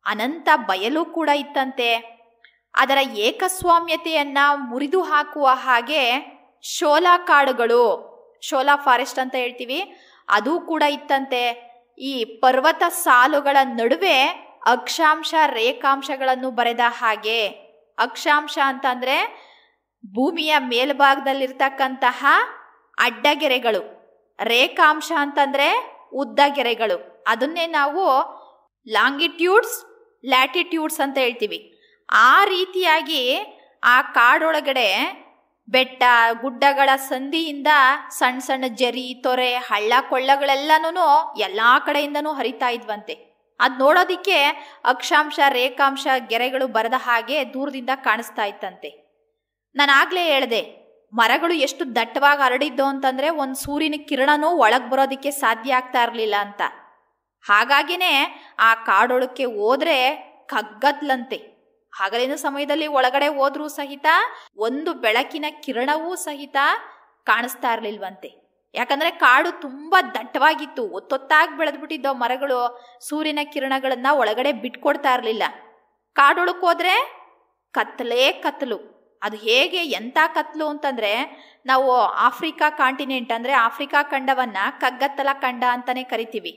ಅನಂತ ಬಯಲು ಕೂಡ ಇತ್ತಂತೆ. ಅದರ ಏಕಸ್ವಾಮ್ಯತೆಯನ್ನ ಮುರಿದು ಹಾಕುವ ಹಾಗೆ ಶೋಲಾ ಕಾಡುಗಳು, ಶೋಲಾ ಫಾರೆಸ್ಟ್ ಅಂತ ಹೇಳ್ತೀವಿ, ಅದು ಕೂಡ ಇತ್ತಂತೆ. ಈ ಪರ್ವತ ಸಾಲುಗಳ ನಡುವೆ ಅಕ್ಷಾಂಶ ರೇಖಾಂಶಗಳನ್ನು ಬರೆದ ಹಾಗೆ. ಅಕ್ಷಾಂಶ ಅಂತಂದ್ರೆ ಭೂಮಿಯ ಮೇಲ್ಭಾಗದಲ್ಲಿರ್ತಕ್ಕಂತಹ ಅಡ್ಡಗೆರೆಗಳು, ರೇಖಾಂಶ ಅಂತಂದ್ರೆ ಉದ್ದಗೆರೆಗಳು. ಅದನ್ನೇ ನಾವು ಲಾಂಗಿಟ್ಯೂಡ್ಸ್ ಲ್ಯಾಟಿಟ್ಯೂಡ್ಸ್ ಅಂತ ಹೇಳ್ತೀವಿ. ಆ ರೀತಿಯಾಗಿ ಆ ಕಾಡೊಳಗಡೆ ಬೆಟ್ಟ ಗುಡ್ಡಗಳ ಸಂಧಿಯಿಂದ ಸಣ್ಣ ಸಣ್ಣ ಜರಿ ತೊರೆ ಹಳ್ಳ ಕೊಳ್ಳಗಳೆಲ್ಲನೂ ಎಲ್ಲಾ ಕಡೆಯಿಂದನೂ ಹರಿತಾ ಇದ್ವಂತೆ. ಅದು ನೋಡೋದಿಕ್ಕೆ ಅಕ್ಷಾಂಶ ರೇಖಾಂಶ ಗೆರೆಗಳು ಬರದ ಹಾಗೆ ದೂರದಿಂದ ಕಾಣಿಸ್ತಾ ಇತ್ತಂತೆ. ನಾನು ಆಗ್ಲೇ ಹೇಳಿದೆ, ಮರಗಳು ಎಷ್ಟು ದಟ್ಟವಾಗಿ ಹರಡಿದ್ದು ಅಂತಂದ್ರೆ ಒಂದು ಸೂರ್ಯನ ಕಿರಣನೂ ಒಳಗೆ ಬರೋದಿಕ್ಕೆ ಸಾಧ್ಯ ಆಗ್ತಾ ಇರಲಿಲ್ಲ ಅಂತ. ಹಾಗಾಗಿನೇ ಆ ಕಾಡೊಳಕ್ಕೆ ಹೋದ್ರೆ ಕಗ್ಗತ್ಲಂತೆ. ಹಗಲಿನ ಸಮಯದಲ್ಲಿ ಒಳಗಡೆ ಹೋದ್ರೂ ಸಹಿತ ಒಂದು ಬೆಳಕಿನ ಕಿರಣವೂ ಸಹಿತ ಕಾಣಿಸ್ತಾ ಇರ್ಲಿಲ್ವಂತೆ. ಯಾಕಂದ್ರೆ ಕಾಡು ತುಂಬಾ ದಟ್ಟವಾಗಿತ್ತು, ಒತ್ತೊತ್ತಾಗಿ ಬೆಳೆದ್ಬಿಟ್ಟಿದ್ದೋ ಮರಗಳು ಸೂರ್ಯನ ಕಿರಣಗಳನ್ನ ಒಳಗಡೆ ಬಿಟ್ಕೊಡ್ತಾ ಇರ್ಲಿಲ್ಲ. ಕಾಡೊಳಕ್ಕೆ ಹೋದ್ರೆ ಕತ್ತಲೇ ಕತ್ತಲು. ಅದು ಹೇಗೆ ಎಂಥ ಕತ್ಲು ಅಂತಂದ್ರೆ, ನಾವು ಆಫ್ರಿಕಾ ಕಾಂಟಿನೆಂಟ್ ಅಂದ್ರೆ ಆಫ್ರಿಕಾ ಖಂಡವನ್ನ ಕಗ್ಗತ್ತಲ ಖಂಡ ಅಂತಾನೆ ಕರಿತೀವಿ.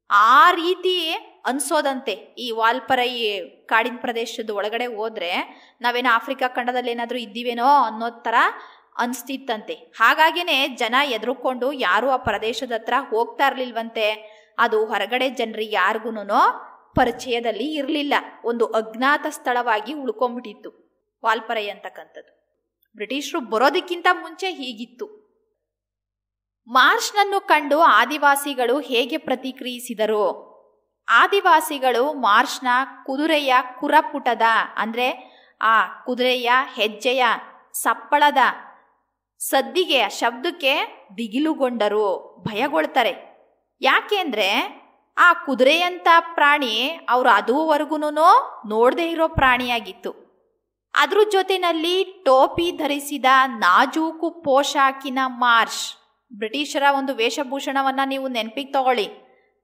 ಆ ರೀತಿ ಅನ್ಸೋದಂತೆ. ಈ ವಾಲ್ಪರೈ ಕಾಡಿನ ಪ್ರದೇಶದ ಒಳಗಡೆ ಹೋದ್ರೆ ನಾವೇನೋ ಆಫ್ರಿಕಾ ಖಂಡದಲ್ಲಿ ಏನಾದ್ರೂ ಇದ್ದೀವೇನೋ ಅನ್ನೋ ಥರ ಅನಿಸ್ತಿತ್ತಂತೆ. ಹಾಗಾಗಿನೇ ಜನ ಎದುರುಕೊಂಡು ಯಾರು ಆ ಪ್ರದೇಶದ ಹತ್ರ ಹೋಗ್ತಾ ಇರ್ಲಿಲ್ವಂತೆ. ಅದು ಹೊರಗಡೆ ಜನರಿಗೆ ಯಾರಿಗೂ ಪರಿಚಯದಲ್ಲಿ ಇರಲಿಲ್ಲ. ಒಂದು ಅಜ್ಞಾತ ಸ್ಥಳವಾಗಿ ಉಳ್ಕೊಂಡ್ಬಿಟ್ಟಿತ್ತು ವಾಲ್ಪರೈ ಅಂತಕ್ಕಂಥದ್ದು. ಬ್ರಿಟಿಷರು ಬರೋದಕ್ಕಿಂತ ಮುಂಚೆ ಹೀಗಿತ್ತು. ಮಾರ್ಷ್ನನ್ನು ಕಂಡು ಆದಿವಾಸಿಗಳು ಹೇಗೆ ಪ್ರತಿಕ್ರಿಯಿಸಿದರು? ಆದಿವಾಸಿಗಳು ಮಾರ್ಷ್ನ ಕುದುರೆಯ ಕುರಪುಟದ ಅಂದ್ರೆ ಆ ಕುದುರೆಯ ಹೆಜ್ಜೆಯ ಸಪ್ಪಳದ ಸದ್ದಿಗೆ ಶಬ್ದಕ್ಕೆ ದಿಗಿಲುಗೊಂಡರು, ಭಯಗೊಳ್ತಾರೆ. ಯಾಕೆಂದ್ರೆ ಆ ಕುದುರೆಯಂತ ಪ್ರಾಣಿ ಅವರು ಅದುವರೆಗೂ ನೋಡದೇ ಇರೋ ಪ್ರಾಣಿಯಾಗಿತ್ತು. ಅದ್ರ ಜೊತೆನಲ್ಲಿ ಟೋಪಿ ಧರಿಸಿದ ನಾಜೂಕು ಪೋಷಾಕಿನ ಮಾರ್ಷ್. ಬ್ರಿಟಿಷರ ಒಂದು ವೇಷಭೂಷಣವನ್ನ ನೀವು ನೆನಪಿಗೆ ತಗೊಳ್ಳಿ.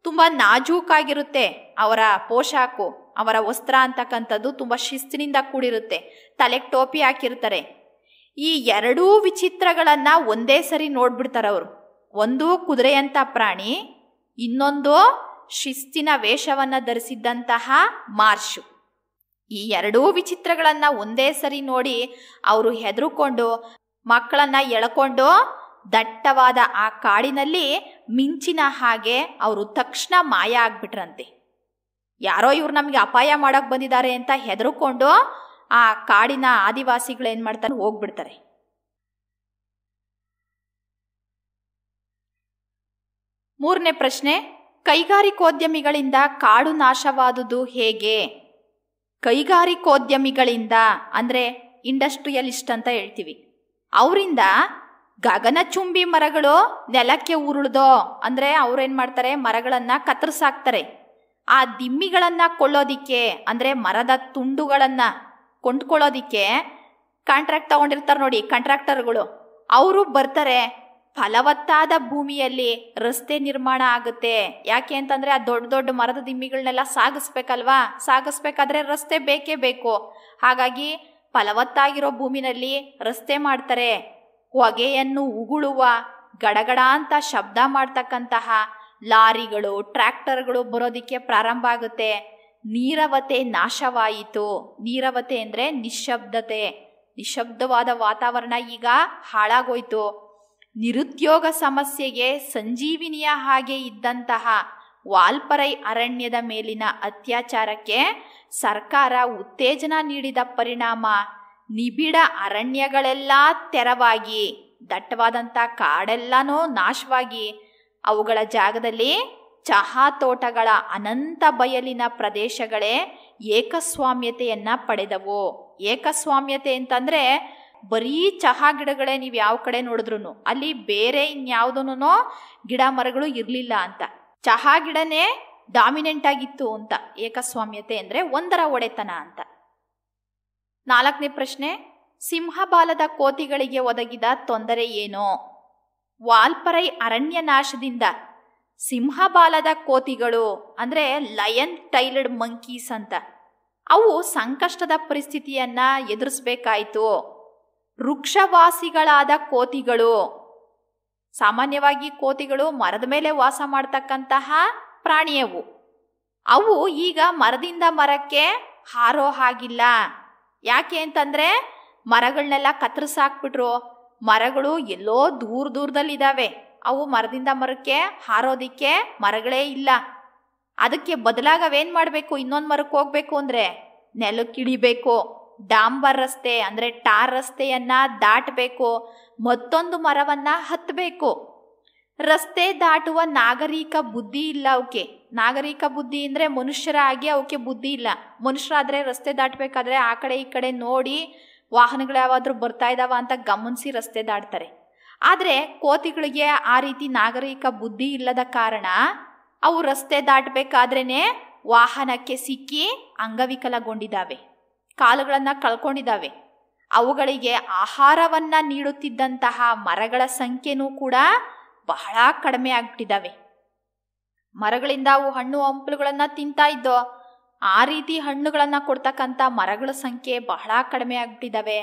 ತುಂಬಾ ನಾಜೂಕಾಗಿರುತ್ತೆ ಅವರ ಪೋಷಾಕು, ಅವರ ವಸ್ತ್ರ ಅಂತಕ್ಕಂಥದ್ದು ತುಂಬಾ ಶಿಸ್ತಿನಿಂದ ಕೂಡಿರುತ್ತೆ. ತಲೆಗೆ ಟೋಪಿ ಹಾಕಿರ್ತಾರೆ. ಈ ಎರಡೂ ವಿಚಿತ್ರಗಳನ್ನ ಒಂದೇ ಸರಿ ನೋಡ್ಬಿಡ್ತಾರೆ ಅವರು. ಒಂದು ಕುದುರೆಯಂತ ಪ್ರಾಣಿ, ಇನ್ನೊಂದು ಶಿಸ್ತಿನ ವೇಷವನ್ನ ಧರಿಸಿದ್ದಂತಹ ಮಾರ್ಷು. ಈ ಎರಡೂ ವಿಚಿತ್ರಗಳನ್ನ ಒಂದೇ ಸರಿ ನೋಡಿ ಅವರು ಹೆದರುಕೊಂಡು ಮಕ್ಕಳನ್ನ ಎಳ್ಕೊಂಡು ದಟ್ಟವಾದ ಆ ಕಾಡಿನಲ್ಲಿ ಮಿಂಚಿನ ಹಾಗೆ ಅವರು ತಕ್ಷಣ ಮಾಯ ಆಗ್ಬಿಟ್ರಂತೆ. ಯಾರೋ ಇವ್ರು ನಮ್ಗೆ ಅಪಾಯ ಮಾಡಕ್ ಬಂದಿದ್ದಾರೆ ಅಂತ ಹೆದರುಕೊಂಡು ಆ ಕಾಡಿನ ಆದಿವಾಸಿಗಳು ಏನ್ ಮಾಡ್ತಾರೆ, ಹೋಗ್ಬಿಡ್ತಾರೆ. ಮೂರನೇ ಪ್ರಶ್ನೆ, ಕೈಗಾರಿಕೋದ್ಯಮಿಗಳಿಂದ ಕಾಡು ನಾಶವಾದುದು ಹೇಗೆ? ಕೈಗಾರಿಕೋದ್ಯಮಿಗಳಿಂದ ಅಂದ್ರೆ ಇಂಡಸ್ಟ್ರಿಯಲಿಸ್ಟ್ ಅಂತ ಹೇಳ್ತೀವಿ. ಅವರಿಂದ ಗಗನಚುಂಬಿ ಮರಗಳು ನೆಲಕ್ಕೆ ಉರುಳ್ದೋ ಅಂದ್ರೆ ಅವ್ರೇನ್ ಮಾಡ್ತಾರೆ, ಮರಗಳನ್ನ ಕತ್ತರಿಸಾಕ್ತಾರೆ. ಆ ದಿಮ್ಮಿಗಳನ್ನ ಕೊಳ್ಳೋದಿಕ್ಕೆ ಅಂದ್ರೆ ಮರದ ತುಂಡುಗಳನ್ನ ಕೊಂಡ್ಕೊಳ್ಳೋದಿಕ್ಕೆ ಕಾಂಟ್ರಾಕ್ಟ್ ತಗೊಂಡಿರ್ತಾರೆ ನೋಡಿ ಕಾಂಟ್ರಾಕ್ಟರ್ಗಳು, ಅವರು ಬರ್ತಾರೆ. ಫಲವತ್ತಾದ ಭೂಮಿಯಲ್ಲಿ ರಸ್ತೆ ನಿರ್ಮಾಣ ಆಗುತ್ತೆ. ಯಾಕೆ ಅಂತಂದ್ರೆ ಆ ದೊಡ್ಡ ದೊಡ್ಡ ಮರದ ದಿಮ್ಮಿಗಳನ್ನೆಲ್ಲ ಸಾಗಿಸ್ಬೇಕಲ್ವಾ, ಸಾಗಿಸ್ಬೇಕಾದ್ರೆ ರಸ್ತೆ ಬೇಕೇ ಬೇಕು. ಹಾಗಾಗಿ ಫಲವತ್ತಾಗಿರೋ ಭೂಮಿನಲ್ಲಿ ರಸ್ತೆ ಮಾಡ್ತಾರೆ. ಹೊಗೆಯನ್ನು ಉಗುಳುವ ಗಡಗಡ ಅಂತ ಶಬ್ದ ಮಾಡ್ತಕ್ಕಂತಹ ಲಾರಿಗಳು ಟ್ರ್ಯಾಕ್ಟರ್ಗಳು ಬರೋದಿಕ್ಕೆ ಪ್ರಾರಂಭ ಆಗುತ್ತೆ. ನೀರವತೆ ನಾಶವಾಯಿತು. ನೀರವತೆ ಅಂದ್ರೆ ನಿಶ್ಶಬ್ದತೆ, ನಿಶಬ್ದವಾದ ವಾತಾವರಣ ಈಗ ಹಾಳಾಗೋಯ್ತು. ನಿರುದ್ಯೋಗ ಸಮಸ್ಯೆಗೆ ಸಂಜೀವಿನಿಯ ಹಾಗೆ ಇದ್ದಂತಹ ವಾಲ್ಪರೈ ಅರಣ್ಯದ ಮೇಲಿನ ಅತ್ಯಾಚಾರಕ್ಕೆ ಸರ್ಕಾರ ಉತ್ತೇಜನ ನೀಡಿದ ಪರಿಣಾಮ ನಿಬಿಡ ಅರಣ್ಯಗಳೆಲ್ಲ ತೆರವಾಗಿ ದಟ್ಟವಾದಂಥ ಕಾಡೆಲ್ಲನೂ ನಾಶವಾಗಿ ಅವುಗಳ ಜಾಗದಲ್ಲಿ ಚಹಾ ತೋಟಗಳ ಅನಂತ ಬಯಲಿನ ಪ್ರದೇಶಗಳೇ ಏಕಸ್ವಾಮ್ಯತೆಯನ್ನ ಪಡೆದವು. ಏಕಸ್ವಾಮ್ಯತೆ ಅಂತಂದ್ರೆ ಬರೀ ಚಹಾ ಗಿಡಗಳೇ ನೀವು ಯಾವ ಕಡೆ ನೋಡಿದ್ರು ಅಲ್ಲಿ ಬೇರೆ ಇನ್ಯಾವುದೂ ಗಿಡ ಮರಗಳು ಇರಲಿಲ್ಲ ಅಂತ. ಚಹಾ ಗಿಡನೇ ಡಾಮಿನೆಂಟ್ ಆಗಿತ್ತು ಅಂತ. ಏಕಸ್ವಾಮ್ಯತೆ ಅಂದರೆ ಒಂದರ ಒಡೆತನ ಅಂತ. 4ನೇ ಪ್ರಶ್ನೆ, ಸಿಂಹಬಾಲದ ಕೋತಿಗಳಿಗೆ ಒದಗಿದ ತೊಂದರೆ ಏನು? ವಾಲ್ಪರೈ ಅರಣ್ಯ ನಾಶದಿಂದ ಸಿಂಹಬಾಲದ ಕೋತಿಗಳು ಅಂದರೆ ಲಯನ್ ಟೈಲ್ಡ್ ಮಂಕೀಸ್ ಅಂತ ಅವು ಸಂಕಷ್ಟದ ಪರಿಸ್ಥಿತಿಯನ್ನ ಎದುರಿಸಬೇಕಾಯಿತು. ವೃಕ್ಷವಾಸಿಗಳಾದ ಕೋತಿಗಳು, ಸಾಮಾನ್ಯವಾಗಿ ಕೋತಿಗಳು ಮರದ ಮೇಲೆ ವಾಸ ಮಾಡ್ತಕ್ಕಂತಹ ಪ್ರಾಣಿಯವು. ಅವು ಈಗ ಮರದಿಂದ ಮರಕ್ಕೆ ಹಾರೋ ಹಾಗಿಲ್ಲ. ಯಾಕೆ ಅಂತಂದರೆ ಮರಗಳನ್ನೆಲ್ಲ ಕತ್ತರಿಸಾಕ್ಬಿಟ್ರು. ಮರಗಳು ಎಲ್ಲೋ ದೂರದಲ್ಲಿದ್ದಾವೆ. ಅವು ಮರದಿಂದ ಮರಕ್ಕೆ ಹಾರೋದಿಕ್ಕೆ ಮರಗಳೇ ಇಲ್ಲ. ಅದಕ್ಕೆ ಬದಲಾಗಿ ಅವೇನು ಮಾಡಬೇಕು, ಇನ್ನೊಂದು ಮರಕ್ಕೆ ಹೋಗಬೇಕು ಅಂದರೆ ನೆಲಕ್ಕಿಡಿಬೇಕು. ಡಾಂಬರ್ ರಸ್ತೆ ಅಂದರೆ ಟಾರ್ ರಸ್ತೆಯನ್ನು ದಾಟಬೇಕು. ಮತ್ತೊಂದು ಮರವನ್ನು ಹತ್ತಬೇಕು. ರಸ್ತೆ ದಾಟುವ ನಾಗರಿಕ ಬುದ್ಧಿ ಇಲ್ಲ ಅವಕ್ಕೆ. ನಾಗರಿಕ ಬುದ್ಧಿ ಅಂದರೆ ಮನುಷ್ಯರ ಹಾಗೆ ಅವಕ್ಕೆ ಬುದ್ಧಿ ಇಲ್ಲ. ಮನುಷ್ಯರಾದರೆ ರಸ್ತೆ ದಾಟಬೇಕಾದ್ರೆ ಆ ಕಡೆ ಈ ಕಡೆ ನೋಡಿ ವಾಹನಗಳು ಯಾವಾದರೂ ಬರ್ತಾ ಇದ್ದಾವ ಅಂತ ಗಮನಿಸಿ ರಸ್ತೆ ದಾಟ್ತಾರೆ. ಆದರೆ ಕೋತಿಗಳಿಗೆ ಆ ರೀತಿ ನಾಗರಿಕ ಬುದ್ಧಿ ಇಲ್ಲದ ಕಾರಣ ಅವು ರಸ್ತೆ ದಾಟಬೇಕಾದ್ರೇ ವಾಹನಕ್ಕೆ ಸಿಕ್ಕಿ ಅಂಗವಿಕಲಗೊಂಡಿದ್ದಾವೆ, ಕಾಲುಗಳನ್ನು ಕಳ್ಕೊಂಡಿದ್ದಾವೆ. ಅವುಗಳಿಗೆ ಆಹಾರವನ್ನು ನೀಡುತ್ತಿದ್ದಂತಹ ಮರಗಳ ಸಂಖ್ಯೆನೂ ಕೂಡ ಬಹಳ ಕಡಿಮೆ ಆಗ್ಬಿಟ್ಟಿದ್ದಾವೆ. ಮರಗಳಿಂದ ಅವು ಹಣ್ಣು ಹಂಪಲುಗಳನ್ನು ತಿಂತಾ ಇದ್ದೋ, ಆ ರೀತಿ ಹಣ್ಣುಗಳನ್ನು ಕೊಡ್ತಕ್ಕಂಥ ಮರಗಳ ಸಂಖ್ಯೆ ಬಹಳ ಕಡಿಮೆ ಆಗ್ಬಿಟ್ಟಿದ್ದಾವೆ.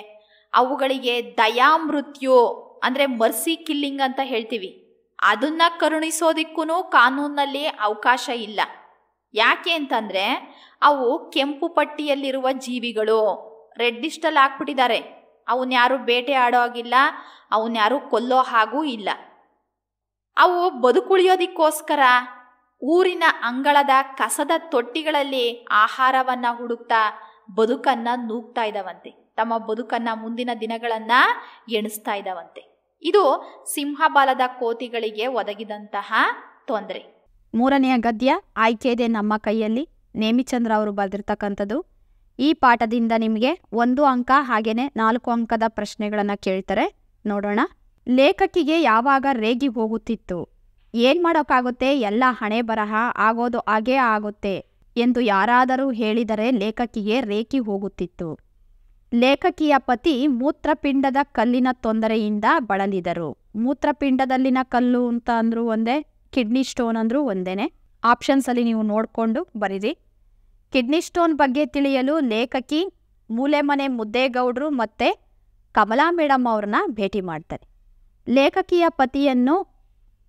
ಅವುಗಳಿಗೆ ದಯಾಮೃತ್ಯು ಅಂದರೆ ಮರ್ಸಿ ಕಿಲ್ಲಿಂಗ್ ಅಂತ ಹೇಳ್ತೀವಿ, ಅದನ್ನು ಕರುಣಿಸೋದಿಕ್ಕೂ ಕಾನೂನಲ್ಲಿ ಅವಕಾಶ ಇಲ್ಲ. ಯಾಕೆ ಅಂತಂದರೆ ಅವು ಕೆಂಪು ಪಟ್ಟಿಯಲ್ಲಿರುವ ಜೀವಿಗಳು, ರೆಡ್ ಲಿಸ್ಟಲ್ಲಿ ಹಾಕ್ಬಿಟ್ಟಿದ್ದಾರೆ. ಅವನ್ನ ಯಾರು ಬೇಟೆ ಆಡೋ ಹಾಗಿಲ್ಲ, ಅವನ್ನ ಯಾರು ಕೊಲ್ಲೋ ಹಾಗೂ ಇಲ್ಲ. ಅವು ಬದುಕುಳಿಯೋದಕ್ಕೋಸ್ಕರ ಊರಿನ ಅಂಗಳದ ಕಸದ ತೊಟ್ಟಿಗಳಲ್ಲಿ ಆಹಾರವನ್ನು ಹುಡುಕ್ತಾ ಬದುಕನ್ನು ನೂಗ್ತಾ ಇದ್ದಾವಂತೆ. ತಮ್ಮ ಬದುಕನ್ನು ಮುಂದಿನ ದಿನಗಳನ್ನು ಎಣಿಸ್ತಾ ಇದ್ದಾವಂತೆ. ಇದು ಸಿಂಹಬಾಲದ ಕೋತಿಗಳಿಗೆ ಒದಗಿದಂತಹ ತೊಂದರೆ. 3ನೆಯ ಗದ್ಯ ಆಯ್ಕೆ ಇದೆ ನಮ್ಮ ಕೈಯಲ್ಲಿ. ನೇಮಿಚಂದ್ರ ಅವರು ಬರೆದಿರ್ತಕ್ಕಂಥದ್ದು. ಈ ಪಾಠದಿಂದ ನಿಮಗೆ 1 ಅಂಕ ಹಾಗೇನೆ 4 ಅಂಕದ ಪ್ರಶ್ನೆಗಳನ್ನು ಕೇಳ್ತಾರೆ. ನೋಡೋಣ. ಲೇಖಕಿಗೆ ಯಾವಾಗ ರೇಗಿ ಹೋಗುತ್ತಿತ್ತು? ಏನು ಮಾಡೋಕ್ಕಾಗುತ್ತೆ, ಎಲ್ಲ ಹಣೆ ಬರಹ, ಆಗೋದು ಹಾಗೇ ಆಗುತ್ತೆ ಎಂದು ಯಾರಾದರೂ ಹೇಳಿದರೆ ಲೇಖಕಿಗೆ ರೇಗಿ ಹೋಗುತ್ತಿತ್ತು. ಲೇಖಕಿಯ ಪತಿ ಮೂತ್ರಪಿಂಡದ ಕಲ್ಲಿನ ತೊಂದರೆಯಿಂದ ಬಳಲಿದರು. ಮೂತ್ರಪಿಂಡದಲ್ಲಿನ ಕಲ್ಲು ಅಂತ ಅಂದರೂ ಒಂದೇ, ಕಿಡ್ನಿ ಸ್ಟೋನ್ ಅಂದರೂ ಒಂದೇನೆ. ಆಪ್ಷನ್ಸಲ್ಲಿ ನೀವು ನೋಡಿಕೊಂಡು ಬರೀರಿ. ಕಿಡ್ನಿ ಸ್ಟೋನ್ ಬಗ್ಗೆ ತಿಳಿಯಲು ಲೇಖಕಿ ಮೂಲೆಮನೆ ಮುದ್ದೇಗೌಡರು ಮತ್ತು ಕಮಲಾ ಮೇಡಮ್ ಅವ್ರನ್ನ ಭೇಟಿ ಮಾಡ್ತಾರೆ. ಲೇಖಕಿಯ ಪತಿಯನ್ನು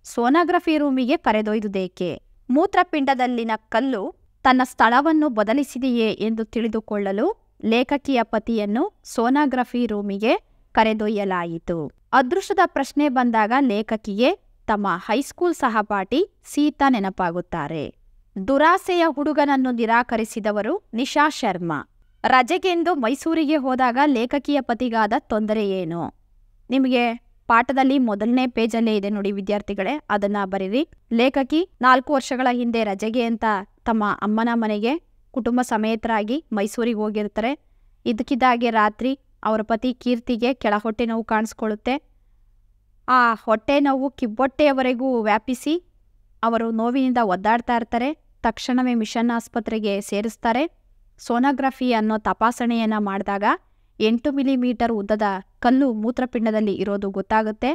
ಸೋನೋಗ್ರಫಿ ರೂಮಿಗೆ ಕರೆದೊಯ್ದುದೇಕೆ? ಮೂತ್ರಪಿಂಡದಲ್ಲಿನ ಕಲ್ಲು ತನ್ನ ಸ್ಥಳವನ್ನು ಬದಲಿಸಿದೆಯೇ ಎಂದು ತಿಳಿದುಕೊಳ್ಳಲು ಲೇಖಕಿಯ ಪತಿಯನ್ನು ಸೋನೋಗ್ರಫಿ ರೂಮಿಗೆ ಕರೆದೊಯ್ಯಲಾಯಿತು. ಅದೃಷ್ಟದ ಪ್ರಶ್ನೆ ಬಂದಾಗ ಲೇಖಕಿಗೆ ತಮ್ಮ ಹೈಸ್ಕೂಲ್ ಸಹಪಾಠಿ ಸೀತಾ ನೆನಪಾಗುತ್ತಾರೆ. ದುರಾಸೆಯ ಹುಡುಗನನ್ನು ನಿರಾಕರಿಸಿದವರು ನಿಶಾ ಶರ್ಮಾ. ರಜೆಗೆಂದು ಮೈಸೂರಿಗೆ ಹೋದಾಗ ಲೇಖಕಿಯ ಪತಿಗಾದ ತೊಂದರೆ ಏನು? ನಿಮಗೆ ಪಾಠದಲ್ಲಿ 1ನೇ ಪೇಜಲ್ಲೇ ಇದೆ ನೋಡಿ ವಿದ್ಯಾರ್ಥಿಗಳೇ, ಅದನ್ನು ಬರೀರಿ. ಲೇಖಕಿ 4 ವರ್ಷಗಳ ಹಿಂದೆ ರಜೆಗೆ ಅಂತ ತಮ್ಮ ಅಮ್ಮನ ಮನೆಗೆ ಕುಟುಂಬ ಸಮೇತರಾಗಿ ಮೈಸೂರಿಗೆ ಹೋಗಿರ್ತಾರೆ. ಇದಕ್ಕಿದ್ದಾಗೆ ರಾತ್ರಿ ಅವರ ಪತಿ ಕೀರ್ತಿಗೆ ಕೆಳ ಹೊಟ್ಟೆ ನೋವು ಕಾಣಿಸ್ಕೊಳ್ಳುತ್ತೆ. ಆ ಹೊಟ್ಟೆ ನೋವು ಕಿಬ್ಬೊಟ್ಟೆಯವರೆಗೂ ವ್ಯಾಪಿಸಿ ಅವರು ನೋವಿನಿಂದ ಒದ್ದಾಡ್ತಾ ಇರ್ತಾರೆ. ತಕ್ಷಣವೇ ಮಿಷನ್ ಆಸ್ಪತ್ರೆಗೆ ಸೇರಿಸ್ತಾರೆ. ಸೋನೋಗ್ರಫಿ ಅನ್ನೋ ತಪಾಸಣೆಯನ್ನು ಮಾಡಿದಾಗ 8 ಮಿಲಿಮೀಟರ್ ಉದ್ದದ ಕಲ್ಲು ಮೂತ್ರಪಿಂಡದಲ್ಲಿ ಇರೋದು ಗೊತ್ತಾಗುತ್ತೆ.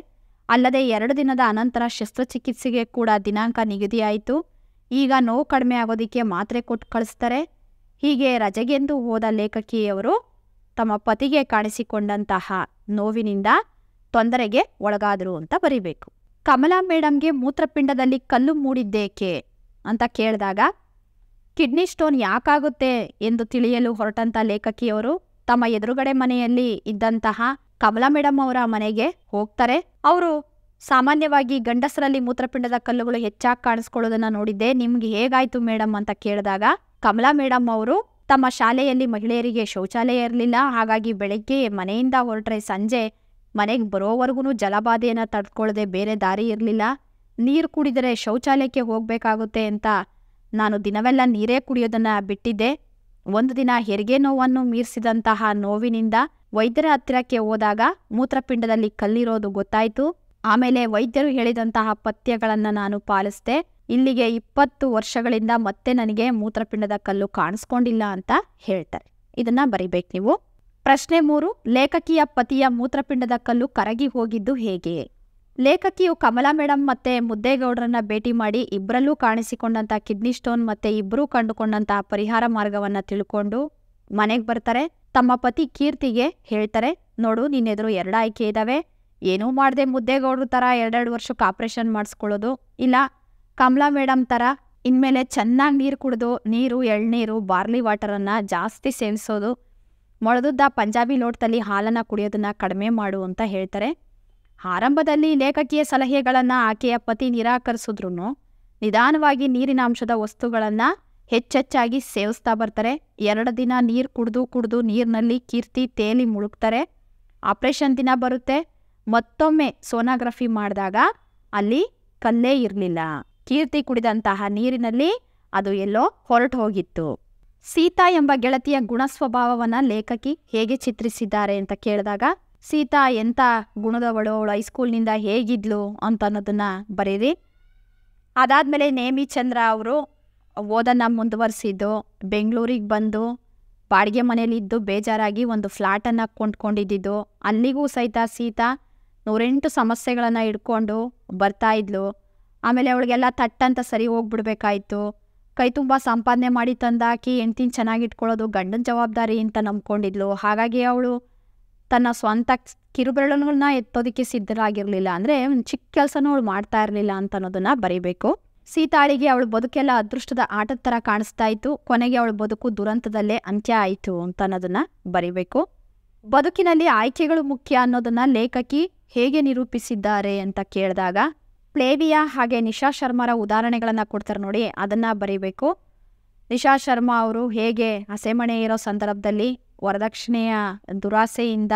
ಅಲ್ಲದೆ 2 ದಿನದ ಅನಂತರ ಶಸ್ತ್ರಚಿಕಿತ್ಸೆಗೆ ಕೂಡ ದಿನಾಂಕ ನಿಗದಿಯಾಯಿತು. ಈಗ ನೋವು ಕಡಿಮೆ ಆಗೋದಕ್ಕೆ ಮಾತ್ರೆ ಕೊಟ್ಟು ಕಳಿಸ್ತಾರೆ. ಹೀಗೆ ರಜೆಗೆಂದು ಹೋದ ಲೇಖಕಿಯವರು ತಮ್ಮ ಪತಿಗೆ ಕಾಣಿಸಿಕೊಂಡಂತಹ ನೋವಿನಿಂದ ತೊಂದರೆಗೆ ಒಳಗಾದರು ಅಂತ ಬರಿಬೇಕು. ಕಮಲಾ ಮೇಡಮ್ಗೆ ಮೂತ್ರಪಿಂಡದಲ್ಲಿ ಕಲ್ಲು ಮೂಡಿದ್ದೇಕೆ ಅಂತ ಕೇಳಿದಾಗ ಕಿಡ್ನಿ ಸ್ಟೋನ್ ಯಾಕಾಗುತ್ತೆ ಎಂದು ತಿಳಿಯಲು ಹೊರಟಂಥ ಲೇಖಕಿಯವರು ತಮ್ಮ ಎದುರುಗಡೆ ಮನೆಯಲ್ಲಿ ಇದ್ದಂತಹ ಕಮಲಾ ಮೇಡಮ್ ಅವರ ಮನೆಗೆ ಹೋಗ್ತಾರೆ. ಅವರು ಸಾಮಾನ್ಯವಾಗಿ ಗಂಡಸರಲ್ಲಿ ಮೂತ್ರಪಿಂಡದ ಕಲ್ಲುಗಳು ಹೆಚ್ಚಾಗಿ ಕಾಣಿಸ್ಕೊಳ್ಳೋದನ್ನ ನೋಡಿದ್ದೆ, ನಿಮ್ಗೆ ಹೇಗಾಯ್ತು ಮೇಡಮ್ ಅಂತ ಕೇಳಿದಾಗ ಕಮಲಾ ಮೇಡಮ್ ಅವರು ತಮ್ಮ ಶಾಲೆಯಲ್ಲಿ ಮಹಿಳೆಯರಿಗೆ ಶೌಚಾಲಯ ಇರಲಿಲ್ಲ, ಹಾಗಾಗಿ ಬೆಳಗ್ಗೆ ಮನೆಯಿಂದ ಹೊರಟ್ರೆ ಸಂಜೆ ಮನೆಗೆ ಬರೋವರೆಗೂ ಜಲಬಾಧೆಯನ್ನು ತಡ್ಕೊಳ್ಳದೆ ಬೇರೆ ದಾರಿ ಇರಲಿಲ್ಲ. ನೀರು ಕುಡಿದರೆ ಶೌಚಾಲಯಕ್ಕೆ ಹೋಗಬೇಕಾಗುತ್ತೆ ಅಂತ ನಾನು ದಿನವೆಲ್ಲ ನೀರೇ ಕುಡಿಯೋದನ್ನು ಬಿಟ್ಟಿದ್ದೆ. ಒಂದು ದಿನ ಹೆರಿಗೆ ನೋವನ್ನು ಮೀರಿಸಿದಂತಹ ನೋವಿನಿಂದ ವೈದ್ಯರ ಹತ್ತಿರಕ್ಕೆ ಹೋದಾಗ ಮೂತ್ರಪಿಂಡದಲ್ಲಿ ಕಲ್ಲಿರೋದು ಗೊತ್ತಾಯಿತು. ಆಮೇಲೆ ವೈದ್ಯರು ಹೇಳಿದಂತಹ ಪಥ್ಯಗಳನ್ನು ನಾನು ಪಾಲಿಸಿದೆ. ಇಲ್ಲಿಗೆ 20 ವರ್ಷಗಳಿಂದ ಮತ್ತೆ ನನಗೆ ಮೂತ್ರಪಿಂಡದ ಕಲ್ಲು ಕಾಣಿಸ್ಕೊಂಡಿಲ್ಲ ಅಂತ ಹೇಳ್ತಾರೆ. ಇದನ್ನ ಬರಿಬೇಕು ನೀವು. ಪ್ರಶ್ನೆ 3, ಲೇಖಕಿಯ ಪತಿಯ ಮೂತ್ರಪಿಂಡದ ಕಲ್ಲು ಕರಗಿ ಹೋಗಿದ್ದು ಹೇಗೆ? ಲೇಖಕಿಯು ಕಮಲಾ ಮೇಡಮ್ ಮತ್ತೆ ಮುದ್ದೇಗೌಡರನ್ನ ಭೇಟಿ ಮಾಡಿ ಇಬ್ಬರಲ್ಲೂ ಕಾಣಿಸಿಕೊಂಡಂಥ ಕಿಡ್ನಿ ಸ್ಟೋನ್ ಮತ್ತೆ ಇಬ್ಬರೂ ಕಂಡುಕೊಂಡಂತಹ ಪರಿಹಾರ ಮಾರ್ಗವನ್ನು ತಿಳ್ಕೊಂಡು ಮನೆಗೆ ಬರ್ತಾರೆ. ತಮ್ಮ ಪತಿ ಕೀರ್ತಿಗೆ ಹೇಳ್ತಾರೆ, ನೋಡು ನಿನ್ನೆದುರು 2 ಆಯ್ಕೆ ಇದ್ದಾವೆ. ಏನೂ ಮಾಡದೆ ಮುದ್ದೇಗೌಡ್ರ ಥರ 2 ವರ್ಷಕ್ಕೆ ಆಪ್ರೇಷನ್ ಮಾಡಿಸ್ಕೊಳ್ಳೋದು, ಇಲ್ಲ ಕಮಲಾ ಮೇಡಮ್ ಥರ ಇನ್ಮೇಲೆ ಚೆನ್ನಾಗಿ ನೀರು ಕುಡಿದು ಎಳ್ನೀರು ಬಾರ್ಲಿ ವಾಟರನ್ನು ಜಾಸ್ತಿ ಸೇವಿಸೋದು, ಮೊಳೆದುದ್ದ ಪಂಜಾಬಿ ಲೋಟದಲ್ಲಿ ಹಾಲನ್ನು ಕುಡಿಯೋದನ್ನು ಕಡಿಮೆ ಮಾಡು ಅಂತ ಹೇಳ್ತಾರೆ. ಆರಂಭದಲ್ಲಿ ಲೇಖಕಿಯ ಸಲಹೆಗಳನ್ನು ಆಕೆಯ ಪತಿ ನಿರಾಕರಿಸಿದ್ರು ನಿಧಾನವಾಗಿ ನೀರಿನ ಅಂಶದ ವಸ್ತುಗಳನ್ನು ಹೆಚ್ಚೆಚ್ಚಾಗಿ ಸೇವಿಸ್ತಾ ಬರ್ತಾರೆ. 2 ದಿನ ನೀರು ಕುಡಿದು ನೀರಿನಲ್ಲಿ ಕೀರ್ತಿ ತೇಲಿ ಮುಳುಗ್ತಾರೆ. ಆಪ್ರೇಷನ್ ದಿನ ಬರುತ್ತೆ. ಮತ್ತೊಮ್ಮೆ ಸೋನೋಗ್ರಫಿ ಮಾಡಿದಾಗ ಅಲ್ಲಿ ಕಲ್ಲೇ ಇರಲಿಲ್ಲ. ಕೀರ್ತಿ ಕುಡಿದಂತಹ ನೀರಿನಲ್ಲಿ ಅದು ಎಲ್ಲೋ ಹೊರಟು ಹೋಗಿತ್ತು. ಸೀತಾ ಎಂಬ ಗೆಳತಿಯ ಗುಣಸ್ವಭಾವವನ್ನು ಲೇಖಕಿ ಹೇಗೆ ಚಿತ್ರಿಸಿದ್ದಾರೆ ಅಂತ ಕೇಳಿದಾಗ, ಸೀತಾ ಎಂಥ ಗುಣದವಳು, ಅವಳು ಹೈಸ್ಕೂಲ್ನಿಂದ ಹೇಗಿದ್ಲು ಅಂತ ಅನ್ನೋದನ್ನ ಬರೀರಿ. ಅದಾದಮೇಲೆ ನೇಮಿಚಂದ್ರ ಅವರು ಓದನ್ನು ಮುಂದುವರಿಸಿದ್ದು, ಬೆಂಗಳೂರಿಗೆ ಬಂದು ಬಾಡಿಗೆ ಮನೇಲಿದ್ದು ಬೇಜಾರಾಗಿ ಒಂದು ಫ್ಲ್ಯಾಟನ್ನು ಕೊಂಡ್ಕೊಂಡಿದ್ದು, ಅಲ್ಲಿಗೂ ಸಹಿತ ಸೀತಾ 108 ಸಮಸ್ಯೆಗಳನ್ನು ಇಟ್ಕೊಂಡು ಬರ್ತಾ ಇದ್ಲು. ಆಮೇಲೆ ಅವಳಿಗೆಲ್ಲ ತಟ್ಟಂತ ಸರಿ ಹೋಗ್ಬಿಡ್ಬೇಕಾಯ್ತು. ಕೈ ತುಂಬ ಸಂಪಾದನೆ ಮಾಡಿ ತಂದಾಕಿ ಹೆಂಡ್ತಿನ ಚೆನ್ನಾಗಿಟ್ಕೊಳ್ಳೋದು ಗಂಡನ ಜವಾಬ್ದಾರಿ ಅಂತ ನಂಬ್ಕೊಂಡಿದ್ಲು. ಹಾಗಾಗಿ ಅವಳು ತನ್ನ ಸ್ವಂತ ಕಿರುಬೆರಳುಗಳನ್ನ ಎತ್ತೋದಕ್ಕೆ ಸಿದ್ಧರಾಗಿರಲಿಲ್ಲ. ಅಂದರೆ ಒಂದು ಚಿಕ್ಕ ಕೆಲಸನೂ ಅವಳು ಮಾಡ್ತಾ ಇರಲಿಲ್ಲ ಅಂತ ಅನ್ನೋದನ್ನ ಬರೀಬೇಕು. ಸೀತಾಳಿಗೆ ಅವಳು ಬದುಕೆಲ್ಲ ಅದೃಷ್ಟದ ಆಟದ ಥರ ಕಾಣಿಸ್ತಾ ಇತ್ತು. ಕೊನೆಗೆ ಅವಳ ಬದುಕು ದುರಂತದಲ್ಲೇ ಅಂತ್ಯ ಆಯಿತು ಅಂತ ಅನ್ನೋದನ್ನ ಬರೀಬೇಕು. ಬದುಕಿನಲ್ಲಿ ಆಯ್ಕೆಗಳು ಮುಖ್ಯ ಅನ್ನೋದನ್ನ ಲೇಖಕಿ ಹೇಗೆ ನಿರೂಪಿಸಿದ್ದಾರೆ ಅಂತ ಕೇಳಿದಾಗ, ಪ್ಲೇವಿಯಾ ಹಾಗೆ ನಿಶಾ ಶರ್ಮಾರ ಉದಾಹರಣೆಗಳನ್ನು ಕೊಡ್ತಾರೆ ನೋಡಿ, ಅದನ್ನು ಬರೀಬೇಕು. ನಿಶಾ ಶರ್ಮಾ ಅವರು ಹೇಗೆ ಹಸೆಮಣೆ ಇರೋ ಸಂದರ್ಭದಲ್ಲಿ ವರದಕ್ಷಿಣೆಯ ದುರಾಸೆಯಿಂದ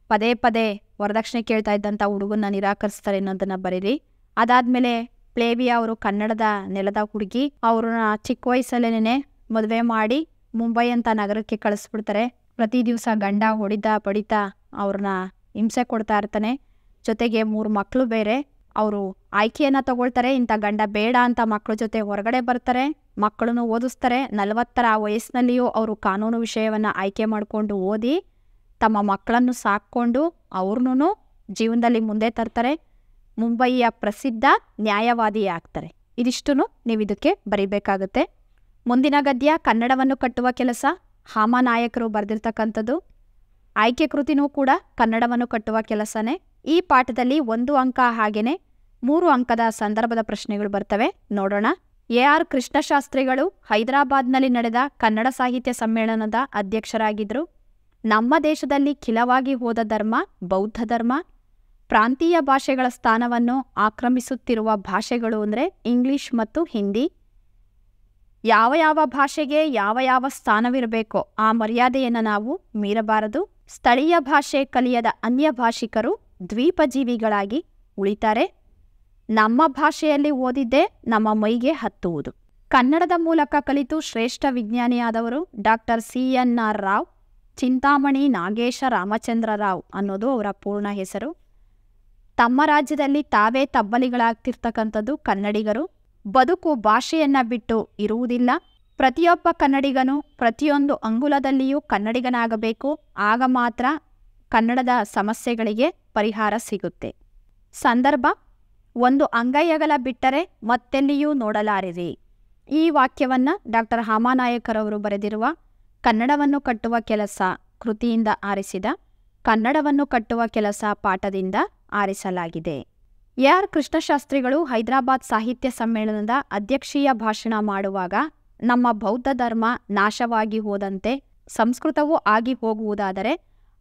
ಪದೇ ಪದೇ ವರದಕ್ಷಿಣೆ ಕೇಳ್ತಾ ಇದ್ದಂಥ ಹುಡುಗನ್ನ ನಿರಾಕರಿಸ್ತಾರೆ ಅನ್ನೋದನ್ನು ಬರೀರಿ. ಅದಾದಮೇಲೆ ಪ್ಲೇವಿಯಾ ಅವರು ಕನ್ನಡದ ನೆಲದ ಹುಡುಗಿ, ಅವ್ರನ್ನ ಚಿಕ್ಕ ವಯಸ್ಸಲ್ಲೇನೆ ಮದುವೆ ಮಾಡಿ ಮುಂಬೈ ಅಂತ ನಗರಕ್ಕೆ ಕಳಿಸ್ಬಿಡ್ತಾರೆ. ಪ್ರತಿ ದಿವಸ ಗಂಡ ಹೊಡಿತಾ ಬಡಿತಾ ಅವ್ರನ್ನ ಹಿಂಸೆ ಕೊಡ್ತಾ ಇರ್ತಾನೆ. ಜೊತೆಗೆ 3 ಮಕ್ಕಳು ಬೇರೆ. ಅವರು ಆಯ್ಕೆಯನ್ನು ತಗೊಳ್ತಾರೆ. ಇಂಥ ಗಂಡ ಬೇಡ ಅಂತ ಮಕ್ಕಳ ಜೊತೆ ಹೊರಗಡೆ ಬರ್ತಾರೆ. ಮಕ್ಕಳನ್ನು ಓದಿಸ್ತಾರೆ. 40ರ ವಯಸ್ಸಿನಲ್ಲಿಯೂ ಅವರು ಕಾನೂನು ವಿಷಯವನ್ನು ಆಯ್ಕೆ ಮಾಡಿಕೊಂಡು ಓದಿ ತಮ್ಮ ಮಕ್ಕಳನ್ನು ಸಾಕ್ಕೊಂಡು ಅವ್ರನ್ನೂ ಜೀವನದಲ್ಲಿ ಮುಂದೆ ತರ್ತಾರೆ. ಮುಂಬಯಿಯ ಪ್ರಸಿದ್ಧ ನ್ಯಾಯವಾದಿ ಆಗ್ತಾರೆ. ಇದಿಷ್ಟು ನೀವು ಇದಕ್ಕೆ ಬರೀಬೇಕಾಗುತ್ತೆ. ಮುಂದಿನ ಗದ್ಯ ಕನ್ನಡವನ್ನು ಕಟ್ಟುವ ಕೆಲಸ, ಹಾಮನಾಯಕರು ಬರೆದಿರ್ತಕ್ಕಂಥದ್ದು. ಆಯ್ಕೆ ಕೃತಿನೂ ಕೂಡ ಕನ್ನಡವನ್ನು ಕಟ್ಟುವ ಕೆಲಸನೇ. ಈ ಪಾಠದಲ್ಲಿ 1 ಅಂಕ ಹಾಗೆಯೇ 3 ಅಂಕದ ಸಂದರ್ಭದ ಪ್ರಶ್ನೆಗಳು ಬರ್ತವೆ, ನೋಡೋಣ. AR ಕೃಷ್ಣಶಾಸ್ತ್ರಿಗಳು ಹೈದರಾಬಾದ್ನಲ್ಲಿ ನಡೆದ ಕನ್ನಡ ಸಾಹಿತ್ಯ ಸಮ್ಮೇಳನದ ಅಧ್ಯಕ್ಷರಾಗಿದ್ದರು. ನಮ್ಮ ದೇಶದಲ್ಲಿ ಖಿಲವಾಗಿ ಹೋದ ಧರ್ಮ ಬೌದ್ಧ ಧರ್ಮ. ಪ್ರಾಂತೀಯ ಭಾಷೆಗಳ ಸ್ಥಾನವನ್ನು ಆಕ್ರಮಿಸುತ್ತಿರುವ ಭಾಷೆಗಳು ಅಂದರೆ ಇಂಗ್ಲಿಷ್ ಮತ್ತು ಹಿಂದಿ. ಯಾವ ಯಾವ ಭಾಷೆಗೆ ಯಾವ ಯಾವ ಸ್ಥಾನವಿರಬೇಕೋ ಆ ಮರ್ಯಾದೆಯನ್ನು ನಾವು ಮೀರಬಾರದು. ಸ್ಥಳೀಯ ಭಾಷೆ ಕಲಿಯದ ಅನ್ಯ ಭಾಷಿಕರು ದ್ವೀಪಜೀವಿಗಳಾಗಿ ಉಳಿತಾರೆ. ನಮ್ಮ ಭಾಷೆಯಲ್ಲಿ ಓದಿದ್ದೇ ನಮ್ಮ ಮೈಗೆ ಹತ್ತುವುದು. ಕನ್ನಡದ ಮೂಲಕ ಕಲಿತು ಶ್ರೇಷ್ಠ ವಿಜ್ಞಾನಿಯಾದವರು ಡಾಕ್ಟರ್ CNR ರಾವ್, ಚಿಂತಾಮಣಿ ನಾಗೇಶ ರಾಮಚಂದ್ರ ರಾವ್ ಅನ್ನೋದು ಅವರ ಪೂರ್ಣ ಹೆಸರು. ತಮ್ಮ ರಾಜ್ಯದಲ್ಲಿ ತಾವೇ ತಬ್ಬಲಿಗಳಾಗ್ತಿರ್ತಕ್ಕಂಥದ್ದು ಕನ್ನಡಿಗರು. ಬದುಕು ಭಾಷೆಯನ್ನ ಬಿಟ್ಟು ಇರುವುದಿಲ್ಲ. ಪ್ರತಿಯೊಬ್ಬ ಕನ್ನಡಿಗನು ಪ್ರತಿಯೊಂದು ಅಂಗುಲದಲ್ಲಿಯೂ ಕನ್ನಡಿಗನಾಗಬೇಕು. ಆಗ ಮಾತ್ರ ಕನ್ನಡದ ಸಮಸ್ಯೆಗಳಿಗೆ ಪರಿಹಾರ ಸಿಗುತ್ತೆ. ಸಂದರ್ಭ: 1 ಅಂಗೈ ಅಗಲ ಬಿಟ್ಟರೆ ಮತ್ತೆಲ್ಲಿಯೂ ನೋಡಲಾರಿರಿ. ಈ ವಾಕ್ಯವನ್ನು ಡಾಕ್ಟರ್ ಹಾಮನಾಯಕರವರು ಬರೆದಿರುವ ಕನ್ನಡವನ್ನು ಕಟ್ಟುವ ಕೆಲಸ ಕೃತಿಯಿಂದ ಆರಿಸಿದ ಕನ್ನಡವನ್ನು ಕಟ್ಟುವ ಕೆಲಸ ಪಾಠದಿಂದ ಆರಿಸಲಾಗಿದೆ. AR ಕೃಷ್ಣಶಾಸ್ತ್ರಿಗಳು ಹೈದರಾಬಾದ್ ಸಾಹಿತ್ಯ ಸಮ್ಮೇಳನದ ಅಧ್ಯಕ್ಷೀಯ ಭಾಷಣ ಮಾಡುವಾಗ, ನಮ್ಮ ಬೌದ್ಧ ಧರ್ಮ ನಾಶವಾಗಿ ಹೋದಂತೆ ಸಂಸ್ಕೃತವೂ ಆಗಿ ಹೋಗುವುದಾದರೆ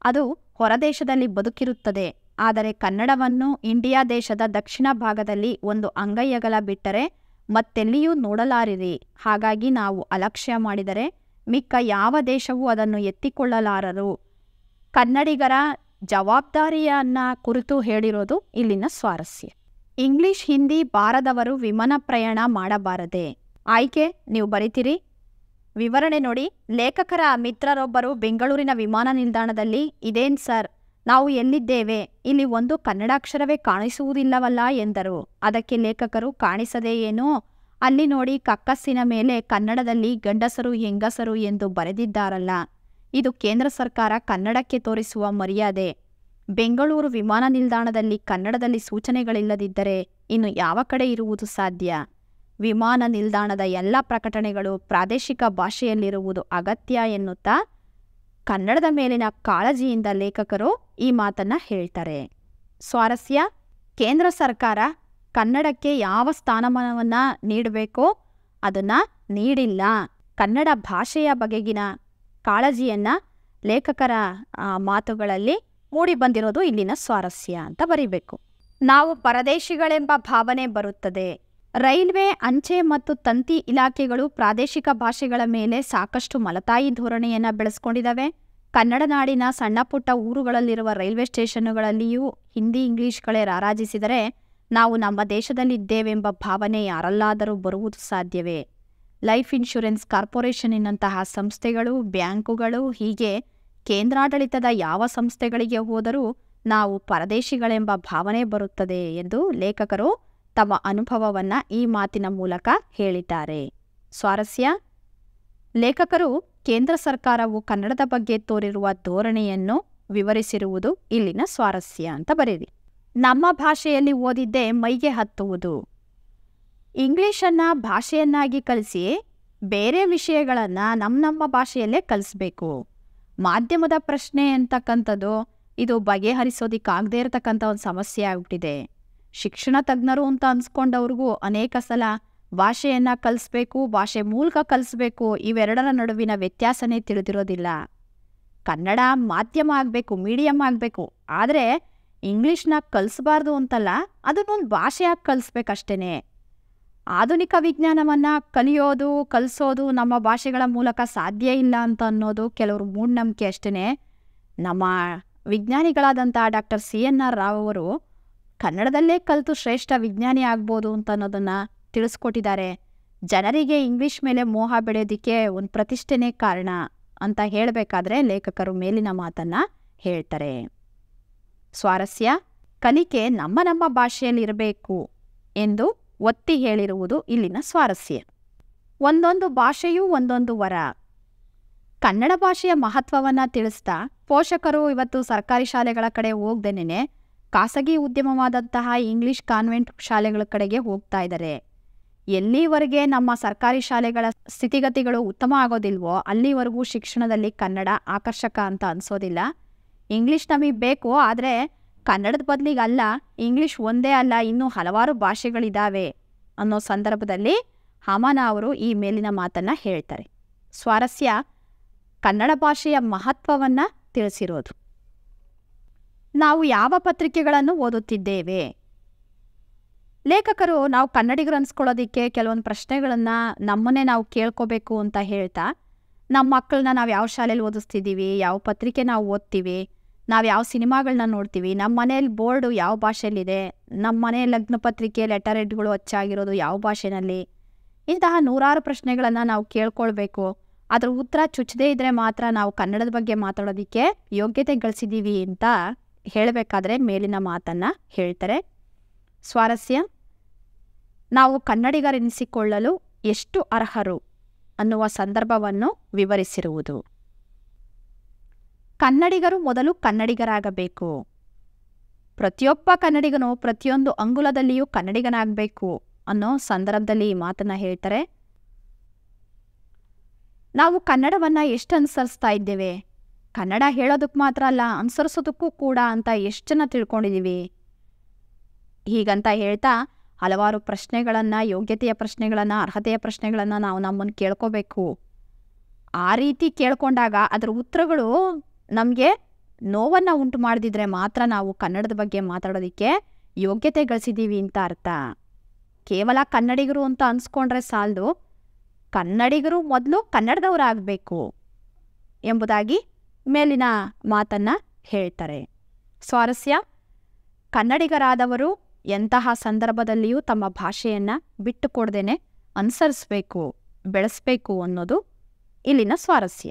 ಅದು ಹೊರದೇಶದಲ್ಲಿ ಬದುಕಿರುತ್ತದೆ. ಆದರೆ ಕನ್ನಡವನ್ನು ಇಂಡಿಯಾ ದೇಶದ ದಕ್ಷಿಣ ಭಾಗದಲ್ಲಿ ಒಂದು ಅಂಗೈಯಗಲ ಬಿಟ್ಟರೆ ಮತ್ತೆಲ್ಲಿಯೂ ನೋಡಲಾರಿರಿ. ಹಾಗಾಗಿ ನಾವು ಅಲಕ್ಷ್ಯ ಮಾಡಿದರೆ ಮಿಕ್ಕ ಯಾವ ದೇಶವೂ ಅದನ್ನು ಎತ್ತಿಕೊಳ್ಳಲಾರರು. ಕನ್ನಡಿಗರ ಜವಾಬ್ದಾರಿಯನ್ನ ಕುರಿತು ಹೇಳಿರೋದು ಇಲ್ಲಿನ ಸ್ವಾರಸ್ಯ. ಇಂಗ್ಲಿಷ್ ಹಿಂದಿ ಬಾರದವರು ವಿಮಾನ ಪ್ರಯಾಣ ಮಾಡಬಾರದೆ. ಆಯ್ಕೆ ನೀವು ಬರಿತೀರಿ. ವಿವರಣೆ ನೋಡಿ. ಲೇಖಕರ ಮಿತ್ರರೊಬ್ಬರು ಬೆಂಗಳೂರಿನ ವಿಮಾನ ನಿಲ್ದಾಣದಲ್ಲಿ, ಇದೇನ್ ಸರ್, ನಾವು ಎಲ್ಲಿದ್ದೇವೆ, ಇಲ್ಲಿ ಒಂದು ಕನ್ನಡಾಕ್ಷರವೇ ಕಾಣಿಸುವುದಿಲ್ಲವಲ್ಲ ಎಂದರು. ಅದಕ್ಕೆ ಲೇಖಕರು, ಕಾಣಿಸದೆ ಏನೋ, ಅಲ್ಲಿ ನೋಡಿ ಕಕ್ಕಸ್ಸಿನ ಮೇಲೆ ಕನ್ನಡದಲ್ಲಿ ಗಂಡಸರು ಹೆಂಗಸರು ಎಂದು ಬರೆದಿದ್ದಾರಲ್ಲ, ಇದು ಕೇಂದ್ರ ಸರ್ಕಾರ ಕನ್ನಡಕ್ಕೆ ತೋರಿಸುವ ಮರ್ಯಾದೆ. ಬೆಂಗಳೂರು ವಿಮಾನ ನಿಲ್ದಾಣದಲ್ಲಿ ಕನ್ನಡದಲ್ಲಿ ಸೂಚನೆಗಳಿಲ್ಲದಿದ್ದರೆ ಇನ್ನು ಯಾವ ಕಡೆ ಇರುವುದು ಸಾಧ್ಯ? ವಿಮಾನ ನಿಲ್ದಾಣದ ಎಲ್ಲ ಪ್ರಕಟಣೆಗಳು ಪ್ರಾದೇಶಿಕ ಭಾಷೆಯಲ್ಲಿರುವುದು ಅಗತ್ಯ ಎನ್ನುತ್ತಾ ಕನ್ನಡದ ಮೇಲಿನ ಕಾಳಜಿಯಿಂದ ಲೇಖಕರು ಈ ಮಾತನ್ನ ಹೇಳ್ತಾರೆ. ಸ್ವಾರಸ್ಯ, ಕೇಂದ್ರ ಸರ್ಕಾರ ಕನ್ನಡಕ್ಕೆ ಯಾವ ಸ್ಥಾನಮಾನವನ್ನು ನೀಡಬೇಕೋ ಅದನ್ನು ನೀಡಿಲ್ಲ. ಕನ್ನಡ ಭಾಷೆಯ ಬಗೆಗಿನ ಕಾಳಜಿಯನ್ನು ಲೇಖಕರ ಮಾತುಗಳಲ್ಲಿ ಮೂಡಿ ಬಂದಿರೋದು ಇಲ್ಲಿನ ಸ್ವಾರಸ್ಯ ಅಂತ ಬರೀಬೇಕು. ನಾವು ಪರದೇಶಿಗಳೆಂಬ ಭಾವನೆ ಬರುತ್ತದೆ. ರೈಲ್ವೆ, ಅಂಚೆ ಮತ್ತು ತಂತಿ ಇಲಾಖೆಗಳು ಪ್ರಾದೇಶಿಕ ಭಾಷೆಗಳ ಮೇಲೆ ಸಾಕಷ್ಟು ಮಲತಾಯಿ ಧೋರಣೆಯನ್ನು ಬೆಳೆಸ್ಕೊಂಡಿದ್ದಾವೆ. ಕನ್ನಡ ನಾಡಿನ ಸಣ್ಣ ಪುಟ್ಟ ಊರುಗಳಲ್ಲಿರುವ ರೈಲ್ವೆ ಸ್ಟೇಷನ್ನುಗಳಲ್ಲಿಯೂ ಹಿಂದಿ ಇಂಗ್ಲಿಷ್ಗಳೇ ರಾರಾಜಿಸಿದರೆ ನಾವು ನಮ್ಮ ದೇಶದಲ್ಲಿದ್ದೇವೆಂಬ ಭಾವನೆ ಯಾರಲ್ಲಾದರೂ ಬರುವುದು ಸಾಧ್ಯವೇ? ಲೈಫ್ ಇನ್ಶೂರೆನ್ಸ್ ಕಾರ್ಪೊರೇಷನ್ನಿನಂತಹ ಸಂಸ್ಥೆಗಳು, ಬ್ಯಾಂಕುಗಳು, ಹೀಗೆ ಕೇಂದ್ರಾಡಳಿತದ ಯಾವ ಸಂಸ್ಥೆಗಳಿಗೆ ಹೋದರೂ ನಾವು ಪರದೇಶಿಗಳೆಂಬ ಭಾವನೆ ಬರುತ್ತದೆ ಎಂದು ಲೇಖಕರು ತಮ್ಮ ಅನುಭವವನ್ನು ಈ ಮಾತಿನ ಮೂಲಕ ಹೇಳಿದ್ದಾರೆ. ಸ್ವಾರಸ್ಯ, ಲೇಖಕರು ಕೇಂದ್ರ ಸರ್ಕಾರವು ಕನ್ನಡದ ಬಗ್ಗೆ ತೋರಿರುವ ಧೋರಣೆಯನ್ನು ವಿವರಿಸಿರುವುದು ಇಲ್ಲಿನ ಸ್ವಾರಸ್ಯ ಅಂತ ಬರೀರಿ. ನಮ್ಮ ಭಾಷೆಯಲ್ಲಿ ಓದಿದ್ದೇ ಮೈಗೆ ಹತ್ತುವುದು. ಇಂಗ್ಲಿಷನ್ನು ಭಾಷೆಯನ್ನಾಗಿ ಕಲಿಸಿ ಬೇರೆ ವಿಷಯಗಳನ್ನು ನಮ್ಮ ಭಾಷೆಯಲ್ಲೇ ಕಲಿಸ್ಬೇಕು. ಮಾಧ್ಯಮದ ಪ್ರಶ್ನೆ ಅಂತಕ್ಕಂಥದ್ದು ಇದು ಬಗೆಹರಿಸೋದಿಕ್ಕಾಗದೇ ಇರತಕ್ಕಂಥ ಒಂದು ಸಮಸ್ಯೆ ಆಗ್ಬಿಟ್ಟಿದೆ. ಶಿಕ್ಷಣ ತಜ್ಞರು ಅಂತ ಅನ್ಸ್ಕೊಂಡವ್ರಿಗೂ ಅನೇಕ ಸಲ ಭಾಷೆಯನ್ನು ಕಲಿಸ್ಬೇಕು, ಭಾಷೆ ಮೂಲಕ ಕಲಿಸ್ಬೇಕು, ಇವೆರಡರ ನಡುವಿನ ವ್ಯತ್ಯಾಸನೇ ತಿಳಿದಿರೋದಿಲ್ಲ. ಕನ್ನಡ ಮಾಧ್ಯಮ ಆಗಬೇಕು, ಮೀಡಿಯಮ್ ಆಗಬೇಕು, ಆದರೆ ಇಂಗ್ಲೀಷ್ನ ಕಲಿಸಬಾರ್ದು ಅಂತಲ್ಲ, ಅದನ್ನೊಂದು ಭಾಷೆಯಾಗಿ ಕಲಿಸ್ಬೇಕಷ್ಟೇ. ಆಧುನಿಕ ವಿಜ್ಞಾನವನ್ನು ಕಲಿಸೋದು ನಮ್ಮ ಭಾಷೆಗಳ ಮೂಲಕ ಸಾಧ್ಯ ಇಲ್ಲ ಅಂತ ಅನ್ನೋದು ಕೆಲವರು ಮೂಢನಂಬಿಕೆ ಅಷ್ಟೇ. ನಮ್ಮ ವಿಜ್ಞಾನಿಗಳಾದಂಥ ಡಾಕ್ಟರ್ CNR ರಾವ್ ಅವರು ಕನ್ನಡದಲ್ಲೇ ಕಲಿತು ಶ್ರೇಷ್ಠ ವಿಜ್ಞಾನಿ ಆಗ್ಬೋದು ಅಂತ ಅನ್ನೋದನ್ನು ತಿಳಿಸ್ಕೊಟ್ಟಿದ್ದಾರೆ. ಜನರಿಗೆ ಇಂಗ್ಲೀಷ್ ಮೇಲೆ ಮೋಹ ಬೆಳೆಯೋದಕ್ಕೆ ಒಂದು ಪ್ರತಿಷ್ಠೆನೇ ಕಾರಣ ಅಂತ ಹೇಳಬೇಕಾದ್ರೆ ಲೇಖಕರು ಮೇಲಿನ ಮಾತನ್ನು ಹೇಳ್ತಾರೆ. ಸ್ವಾರಸ್ಯ, ಕಲಿಕೆ ನಮ್ಮ ಭಾಷೆಯಲ್ಲಿರಬೇಕು ಎಂದು ಒತ್ತಿ ಹೇಳಿರುವುದು ಇಲ್ಲಿನ ಸ್ವಾರಸ್ಯ. ಒಂದೊಂದು ಭಾಷೆಯೂ ಒಂದೊಂದು ವರ. ಕನ್ನಡ ಭಾಷೆಯ ಮಹತ್ವವನ್ನು ತಿಳಿಸ್ತಾ ಪೋಷಕರು ಇವತ್ತು ಸರ್ಕಾರಿ ಶಾಲೆಗಳ ಕಡೆ ಹೋಗ್ದೇನೆ ಖಾಸಗಿ ಉದ್ಯಮವಾದಂತಹ ಇಂಗ್ಲಿಷ್ ಕಾನ್ವೆಂಟ್ ಶಾಲೆಗಳ ಕಡೆಗೆ ಹೋಗ್ತಾ ಇದ್ದಾರೆ. ಎಲ್ಲಿವರೆಗೆ ನಮ್ಮ ಸರ್ಕಾರಿ ಶಾಲೆಗಳ ಸ್ಥಿತಿಗತಿಗಳು ಉತ್ತಮ ಆಗೋದಿಲ್ವೋ ಅಲ್ಲಿವರೆಗೂ ಶಿಕ್ಷಣದಲ್ಲಿ ಕನ್ನಡ ಆಕರ್ಷಕ ಅಂತ ಅನಿಸೋದಿಲ್ಲ. ಇಂಗ್ಲೀಷ್ ನಮಗೆ ಬೇಕು, ಆದರೆ ಕನ್ನಡದ ಬದಲಿಗೆ ಅಲ್ಲ, ಇಂಗ್ಲೀಷ್ ಒಂದೇ ಅಲ್ಲ, ಇನ್ನೂ ಹಲವಾರು ಭಾಷೆಗಳಿದ್ದಾವೆ ಅನ್ನೋ ಸಂದರ್ಭದಲ್ಲಿ ಹಾಮಾನ ಅವರು ಈ ಮೇಲಿನ ಮಾತನ್ನು ಹೇಳ್ತಾರೆ. ಸ್ವಾರಸ್ಯ, ಕನ್ನಡ ಭಾಷೆಯ ಮಹತ್ವವನ್ನು ತಿಳಿಸಿರೋದು. ನಾವು ಯಾವ ಪತ್ರಿಕೆಗಳನ್ನು ಓದುತ್ತಿದ್ದೇವೆ? ಲೇಖಕರು ನಾವು ಕನ್ನಡಿಗರು ಅನ್ಸ್ಕೊಳ್ಳೋದಕ್ಕೆ ಕೆಲವೊಂದು ಪ್ರಶ್ನೆಗಳನ್ನು ನಮ್ಮನ್ನೇ ನಾವು ಕೇಳ್ಕೋಬೇಕು ಅಂತ ಹೇಳ್ತಾ, ನಮ್ಮ ಮಕ್ಕಳನ್ನ ನಾವು ಯಾವ ಶಾಲೆಯಲ್ಲಿ ಓದಿಸ್ತಿದ್ದೀವಿ, ಯಾವ ಪತ್ರಿಕೆ ನಾವು ಓದ್ತೀವಿ, ನಾವು ಯಾವ ಸಿನಿಮಾಗಳನ್ನ ನೋಡ್ತೀವಿ, ನಮ್ಮ ಮನೇಲಿ ಬೋರ್ಡು ಯಾವ ಭಾಷೆಯಲ್ಲಿದೆ, ನಮ್ಮ ಮನೆ ಲಗ್ನ ಪತ್ರಿಕೆ ಲೆಟರ್ ಹೆಡ್ಗಳು ಅಚ್ಚಾಗಿರೋದು ಯಾವ ಭಾಷೆಯಲ್ಲಿ, ಇಂತಹ ನೂರಾರು ಪ್ರಶ್ನೆಗಳನ್ನು ನಾವು ಕೇಳ್ಕೊಳ್ಬೇಕು. ಅದರ ಉತ್ತರ ಚುಚ್ಚದೇ ಇದ್ದರೆ ಮಾತ್ರ ನಾವು ಕನ್ನಡದ ಬಗ್ಗೆ ಮಾತಾಡೋದಕ್ಕೆ ಯೋಗ್ಯತೆ ಗಳಿಸಿದ್ದೀವಿ ಅಂತ ಹೇಳಬೇಕಾದ್ರೆ ಮೇಲಿನ ಮಾತನ್ನು ಹೇಳ್ತಾರೆ. ಸ್ವಾರಸ್ಯ, ನಾವು ಕನ್ನಡಿಗರೆನಿಸಿಕೊಳ್ಳಲು ಎಷ್ಟು ಅರ್ಹರು ಅನ್ನುವ ಸಂದರ್ಭವನ್ನು ವಿವರಿಸಿರುವುದು. ಕನ್ನಡಿಗರು ಮೊದಲು ಕನ್ನಡಿಗರಾಗಬೇಕು. ಪ್ರತಿಯೊಬ್ಬ ಕನ್ನಡಿಗನು ಪ್ರತಿಯೊಂದು ಅಂಗುಲದಲ್ಲಿಯೂ ಕನ್ನಡಿಗನಾಗಬೇಕು ಅನ್ನೋ ಸಂದರ್ಭದಲ್ಲಿ ಈ ಮಾತನ್ನು ಹೇಳ್ತಾರೆ. ನಾವು ಕನ್ನಡವನ್ನು ಎಷ್ಟು ಅನುಸರಿಸ್ತಾ ಇದ್ದೇವೆ? ಕನ್ನಡ ಹೇಳೋದಕ್ಕೆ ಮಾತ್ರ ಅಲ್ಲ, ಅನುಸರಿಸೋದಕ್ಕೂ ಕೂಡ ಅಂತ ಎಷ್ಟು ಜನ ತಿಳ್ಕೊಂಡಿದ್ದೀವಿ? ಹೀಗಂತ ಹೇಳ್ತಾ ಹಲವಾರು ಪ್ರಶ್ನೆಗಳನ್ನು, ಯೋಗ್ಯತೆಯ ಪ್ರಶ್ನೆಗಳನ್ನು, ಅರ್ಹತೆಯ ಪ್ರಶ್ನೆಗಳನ್ನು ನಾವು ನಮ್ಮನ್ನು ಕೇಳ್ಕೋಬೇಕು. ಆ ರೀತಿ ಕೇಳ್ಕೊಂಡಾಗ ಅದರ ಉತ್ತರಗಳು ನಮಗೆ ನೋವನ್ನು ಉಂಟು ಮಾಡದಿದ್ರೆ ಮಾತ್ರ ನಾವು ಕನ್ನಡದ ಬಗ್ಗೆ ಮಾತಾಡೋದಕ್ಕೆ ಯೋಗ್ಯತೆ ಗಳಿಸಿದ್ದೀವಿ ಅಂತ ಅರ್ಥ. ಕೇವಲ ಕನ್ನಡಿಗರು ಅಂತ ಅನ್ಸ್ಕೊಂಡ್ರೆ ಸಾಲದು, ಕನ್ನಡಿಗರು ಮೊದಲು ಕನ್ನಡದವರಾಗಬೇಕು ಎಂಬುದಾಗಿ ಮೇಲಿನ ಮಾತನ್ನು ಹೇಳ್ತಾರೆ. ಸ್ವಾರಸ್ಯ, ಕನ್ನಡಿಗರಾದವರು ಎಂತಹ ಸಂದರ್ಭದಲ್ಲಿಯೂ ತಮ್ಮ ಭಾಷೆಯನ್ನು ಬಿಟ್ಟುಕೊಡ್ದೇನೆ ಅನುಸರಿಸಬೇಕು, ಬೆಳೆಸಬೇಕು ಅನ್ನೋದು ಇಲ್ಲಿನ ಸ್ವಾರಸ್ಯ.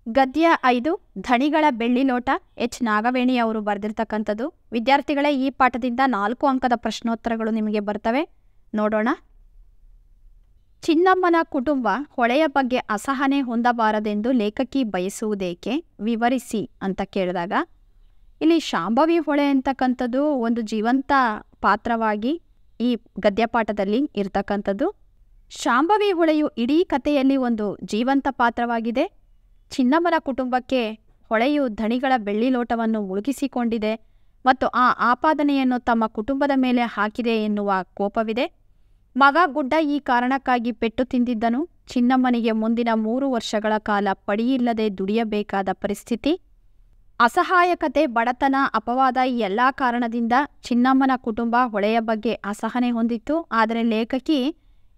ಗದ್ಯ 5 ಧಣಿಗಳ ಬೆಳ್ಳಿ ಲೋಟ, ಎಚ್ ನಾಗವೇಣಿ ಅವರು ಬರೆದಿರ್ತಕ್ಕಂಥದ್ದು. ವಿದ್ಯಾರ್ಥಿಗಳೇ, ಈ ಪಾಠದಿಂದ 4 ಅಂಕದ ಪ್ರಶ್ನೋತ್ತರಗಳು ನಿಮಗೆ ಬರ್ತವೆ. ನೋಡೋಣ. ಚಿನ್ನಮ್ಮನ ಕುಟುಂಬ ಹೊಳೆಯ ಬಗ್ಗೆ ಅಸಹನೆ ಹೊಂದಬಾರದೆಂದು ಲೇಖಕಿ ಬಯಸುವುದೇಕೆ, ವಿವರಿಸಿ ಅಂತ ಕೇಳಿದಾಗ, ಇಲ್ಲಿ ಶಾಂಭವಿ ಹೊಳೆ ಅಂತಕ್ಕಂಥದ್ದು ಒಂದು ಜೀವಂತ ಪಾತ್ರವಾಗಿ ಈ ಗದ್ಯಪಾಠದಲ್ಲಿ ಇರ್ತಕ್ಕಂಥದ್ದು. ಶಾಂಭವಿ ಹೊಳೆಯು ಇಡೀ ಕಥೆಯಲ್ಲಿ ಒಂದು ಜೀವಂತ ಪಾತ್ರವಾಗಿದೆ. ಚಿನ್ನಮ್ಮನ ಕುಟುಂಬಕ್ಕೆ ಹೊಳೆಯು ಧಣಿಗಳ ಬೆಳ್ಳಿ ಲೋಟವನ್ನು ಮುಳುಗಿಸಿಕೊಂಡಿದೆ ಮತ್ತು ಆ ಆಪಾದನೆಯನ್ನು ತಮ್ಮ ಕುಟುಂಬದ ಮೇಲೆ ಹಾಕಿದೆ ಎನ್ನುವ ಕೋಪವಿದೆ. ಮಗ ಗುಡ್ಡ ಈ ಕಾರಣಕ್ಕಾಗಿ ಪೆಟ್ಟು ತಿಂದಿದ್ದನು. ಚಿನ್ನಮ್ಮನಿಗೆ ಮುಂದಿನ 3 ವರ್ಷಗಳ ಕಾಲ ಪಡಿಯಿಲ್ಲದೆ ದುಡಿಯಬೇಕಾದ ಪರಿಸ್ಥಿತಿ. ಅಸಹಾಯಕತೆ, ಬಡತನ, ಅಪವಾದ ಈ ಎಲ್ಲ ಕಾರಣದಿಂದ ಚಿನ್ನಮ್ಮನ ಕುಟುಂಬ ಹೊಳೆಯ ಬಗ್ಗೆ ಅಸಹನೆ ಹೊಂದಿತ್ತು. ಆದರೆ ಲೇಖಕಿ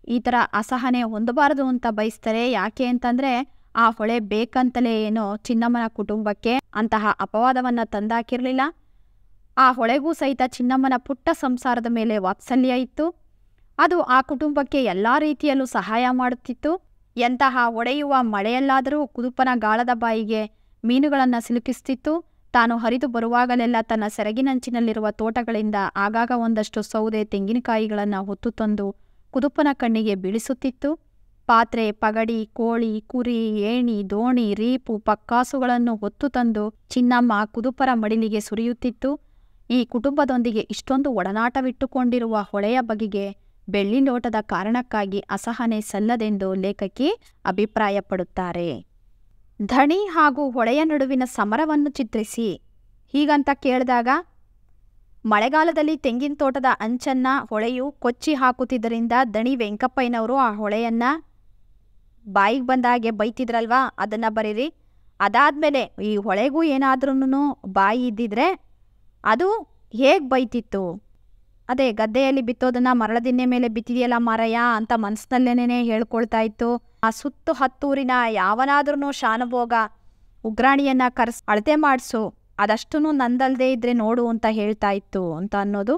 ಈ ಥರ ಅಸಹನೆ ಹೊಂದಬಾರದು ಅಂತ ಬಯಸ್ತಾರೆ. ಯಾಕೆ ಅಂತಂದರೆ, ಆ ಹೊಳೆ ಬೇಕಂತಲೇ ಏನೋ ಚಿನ್ನಮ್ಮನ ಕುಟುಂಬಕ್ಕೆ ಅಂತಹ ಅಪವಾದವನ್ನು ತಂದಾಕಿರಲಿಲ್ಲ. ಆ ಹೊಳೆಗೂ ಸಹಿತ ಚಿನ್ನಮ್ಮನ ಪುಟ್ಟ ಸಂಸಾರದ ಮೇಲೆ ವಾತ್ಸಲ್ಯ ಇತ್ತು. ಅದು ಆ ಕುಟುಂಬಕ್ಕೆ ಎಲ್ಲ ರೀತಿಯಲ್ಲೂ ಸಹಾಯ ಮಾಡುತ್ತಿತ್ತು. ಎಂತಹ ಒಡೆಯುವ ಮಳೆಯಲ್ಲಾದರೂ ಕುದುಪನ ಗಾಳದ ಬಾಯಿಗೆ ಮೀನುಗಳನ್ನು ಸಿಲುಕಿಸ್ತಿತ್ತು. ತಾನು ಹರಿದು ಬರುವಾಗಲೆಲ್ಲ ತನ್ನ ಸೆರಗಿನಂಚಿನಲ್ಲಿರುವ ತೋಟಗಳಿಂದ ಆಗಾಗ ಒಂದಷ್ಟು ಸೌದೆ, ತೆಂಗಿನಕಾಯಿಗಳನ್ನು ಹೊತ್ತು ತಂದು ಕುದುಪನ ಕಣ್ಣಿಗೆ ಬೀಳಿಸುತ್ತಿತ್ತು. ಪಾತ್ರೆ, ಪಗಡಿ, ಕೋಳಿ, ಕುರಿ, ಏಣಿ, ದೋಣಿ, ರೀಪು, ಪಕ್ಕಾಸುಗಳನ್ನು ಹೊತ್ತು ತಂದು ಚಿನ್ನಮ್ಮ ಕುದುಪರ ಮಡಿಲಿಗೆ ಸುರಿಯುತ್ತಿತ್ತು. ಈ ಕುಟುಂಬದೊಂದಿಗೆ ಇಷ್ಟೊಂದು ಒಡನಾಟವಿಟ್ಟುಕೊಂಡಿರುವ ಹೊಳೆಯ ಬಗೆಗೆ ಬೆಳ್ಳಿ ಲೋಟದ ಕಾರಣಕ್ಕಾಗಿ ಅಸಹನೆ ಸಲ್ಲದೆಂದು ಲೇಖಕಿ ಅಭಿಪ್ರಾಯಪಡುತ್ತಾರೆ. ಧಣಿ ಹಾಗೂ ಹೊಳೆಯ ನಡುವಿನ ಸಮರವನ್ನು ಚಿತ್ರಿಸಿ. ಹೀಗಂತ ಕೇಳಿದಾಗ, ಮಳೆಗಾಲದಲ್ಲಿ ತೆಂಗಿನ ತೋಟದ ಅಂಚನ್ನ ಹೊಳೆಯು ಕೊಚ್ಚಿ ಹಾಕುತ್ತಿದ್ದರಿಂದ ದಣಿ ವೆಂಕಪ್ಪಯ್ಯನವರು ಆ ಹೊಳೆಯನ್ನ ಬಾಯಿಗೆ ಬಂದಾಗೆ ಬೈತಿದ್ರಲ್ವಾ, ಅದನ್ನು ಬರೀರಿ. ಅದಾದಮೇಲೆ ಈ ಹೊಳೆಗೂ ಏನಾದ್ರೂ ಬಾಯಿ ಇದ್ದಿದ್ರೆ ಅದು ಹೇಗೆ ಬೈತಿತ್ತು, ಅದೇ ಗದ್ದೆಯಲ್ಲಿ ಬಿತ್ತೋದನ್ನ ಮರಳದಿನ್ನೆ ಮೇಲೆ ಬಿತ್ತಿದೆಯಲ್ಲ ಮಾರಯ್ಯ ಅಂತ ಮನಸ್ಸಿನಲ್ಲೇನೇ ಹೇಳ್ಕೊಳ್ತಾ ಇತ್ತು. ಆ ಸುತ್ತು ಹತ್ತೂರಿನ ಯಾವನಾದ್ರೂ ಶಾನುಭೋಗ ಉಗ್ರಾಣಿಯನ್ನ ಕರೆಸಿ ಅಳತೆ ಮಾಡಿಸು, ಅದಷ್ಟೂ ನಂದಲ್ದೇ ಇದ್ರೆ ನೋಡು ಅಂತ ಹೇಳ್ತಾ ಇತ್ತು ಅಂತ ಅನ್ನೋದು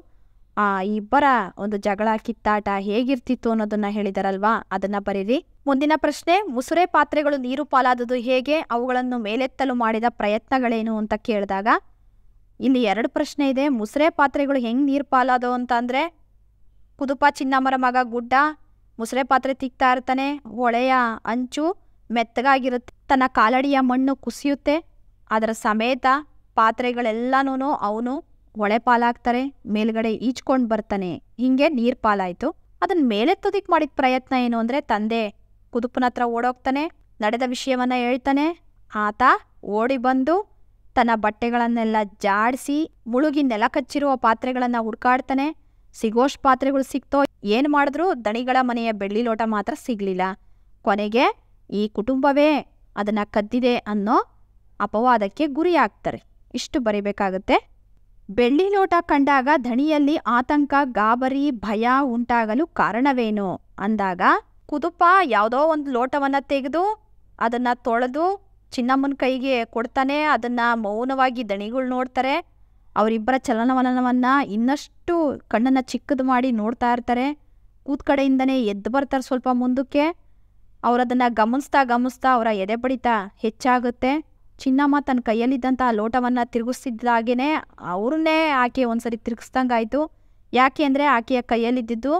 ಆ ಇಬ್ಬರ ಒಂದು ಜಗಳ, ಕಿತ್ತಾಟ ಹೇಗಿರ್ತಿತ್ತು ಅನ್ನೋದನ್ನ ಹೇಳಿದಾರಲ್ವಾ, ಅದನ್ನ ಬರೀರಿ. ಮುಂದಿನ ಪ್ರಶ್ನೆ, ಮುಸುರೆ ಪಾತ್ರೆಗಳು ನೀರು ಪಾಲಾದುದು ಹೇಗೆ, ಅವುಗಳನ್ನು ಮೇಲೆತ್ತಲು ಮಾಡಿದ ಪ್ರಯತ್ನಗಳೇನು ಅಂತ ಕೇಳಿದಾಗ, ಇಲ್ಲಿ 2 ಪ್ರಶ್ನೆ ಇದೆ. ಮುಸುರೆ ಪಾತ್ರೆಗಳು ಹೆಂಗೆ ನೀರು ಪಾಲಾದವು ಅಂತ ಅಂದರೆ, ಕುದುಪ ಚಿನ್ನಮ್ಮರ ಮಗ ಗುಡ್ಡ ಮುಸುರೆ ಪಾತ್ರೆ ತಿಕ್ತಾ ಇರ್ತಾನೆ. ಹೊಳೆಯ ಅಂಚು ಮೆತ್ತಗಾಗಿರುತ್ತೆ, ತನ್ನ ಕಾಲಡಿಯ ಮಣ್ಣು ಕುಸಿಯುತ್ತೆ, ಅದರ ಸಮೇತ ಪಾತ್ರೆಗಳೆಲ್ಲನೂ ಅವನು ಹೊಳೆ ಪಾಲಾಗ್ತಾರೆ, ಮೇಲ್ಗಡೆ ಈಚ್ಕೊಂಡು ಬರ್ತಾನೆ. ಹೀಗೆ ನೀರು ಪಾಲಾಯಿತು. ಅದನ್ನು ಮೇಲೆತ್ತೋದಿಕ್ಕೆ ಮಾಡಿದ ಪ್ರಯತ್ನ ಏನು ಅಂದರೆ, ತಂದೆ ಕುದುಪನ ಹತ್ರ ಓಡೋಗ್ತಾನೆ, ನಡೆದ ವಿಷಯವನ್ನು ಹೇಳ್ತಾನೆ. ಆತ ಓಡಿ ಬಂದು ತನ್ನ ಬಟ್ಟೆಗಳನ್ನೆಲ್ಲ ಜಾಡಿಸಿ ಮುಳುಗಿ ನೆಲ ಕಚ್ಚಿರುವ ಪಾತ್ರೆಗಳನ್ನು ಹುಡ್ಕಾಡ್ತಾನೆ. ಸಿಗೋಷ್ಟು ಪಾತ್ರೆಗಳು ಸಿಕ್ತೋ, ಏನು ಮಾಡಿದ್ರು ದಣಿಗಳ ಮನೆಯ ಬೆಳ್ಳಿ ಲೋಟ ಮಾತ್ರ ಸಿಗಲಿಲ್ಲ. ಕೊನೆಗೆ ಈ ಕುಟುಂಬವೇ ಅದನ್ನು ಕದ್ದಿದೆ ಅನ್ನೋ ಅಪವಾದಕ್ಕೆ ಗುರಿಯಾಗ್ತಾರೆ. ಇಷ್ಟು ಬರಿಬೇಕಾಗುತ್ತೆ. ಬೆಳ್ಳಿ ಲೋಟ ಕಂಡಾಗ ಧಣಿಯಲ್ಲಿ ಆತಂಕ, ಗಾಬರಿ, ಭಯ ಉಂಟಾಗಲು ಕಾರಣವೇನು ಅಂದಾಗ, ಕುದುಪ ಯಾವುದೋ ಒಂದು ಲೋಟವನ್ನು ತೆಗೆದು ಅದನ್ನು ತೊಳೆದು ಚಿನ್ನಮ್ಮನ ಕೈಗೆ ಕೊಡ್ತಾನೆ. ಅದನ್ನು ಮೌನವಾಗಿ ದಣಿಗಳು ನೋಡ್ತಾರೆ. ಅವರಿಬ್ಬರ ಚಲನವಲನವನ್ನು ಇನ್ನಷ್ಟು ಕಣ್ಣನ್ನು ಚಿಕ್ಕದು ಮಾಡಿ ನೋಡ್ತಾ ಇರ್ತಾರೆ. ಕೂತ್ ಕಡೆಯಿಂದನೇ ಎದ್ದು ಬರ್ತಾರೆ ಸ್ವಲ್ಪ ಮುಂದಕ್ಕೆ. ಅವರದನ್ನು ಗಮನಿಸ್ತಾ ಅವರ ಎದೆ ಬಡಿತ ಹೆಚ್ಚಾಗುತ್ತೆ. ಚಿನ್ನಮ್ಮ ತನ್ನ ಕೈಯಲ್ಲಿದ್ದಂಥ ಲೋಟವನ್ನು ತಿರುಗಿಸ್ತಿದ್ದಾಗೇ ಅವ್ರನ್ನೇ ಆಕೆ ಒಂದ್ಸರಿ ತಿರುಗಿಸ್ದಂಗಾಯ್ತು. ಯಾಕೆ ಅಂದರೆ ಆಕೆಯ ಕೈಯಲ್ಲಿದ್ದಿದ್ದು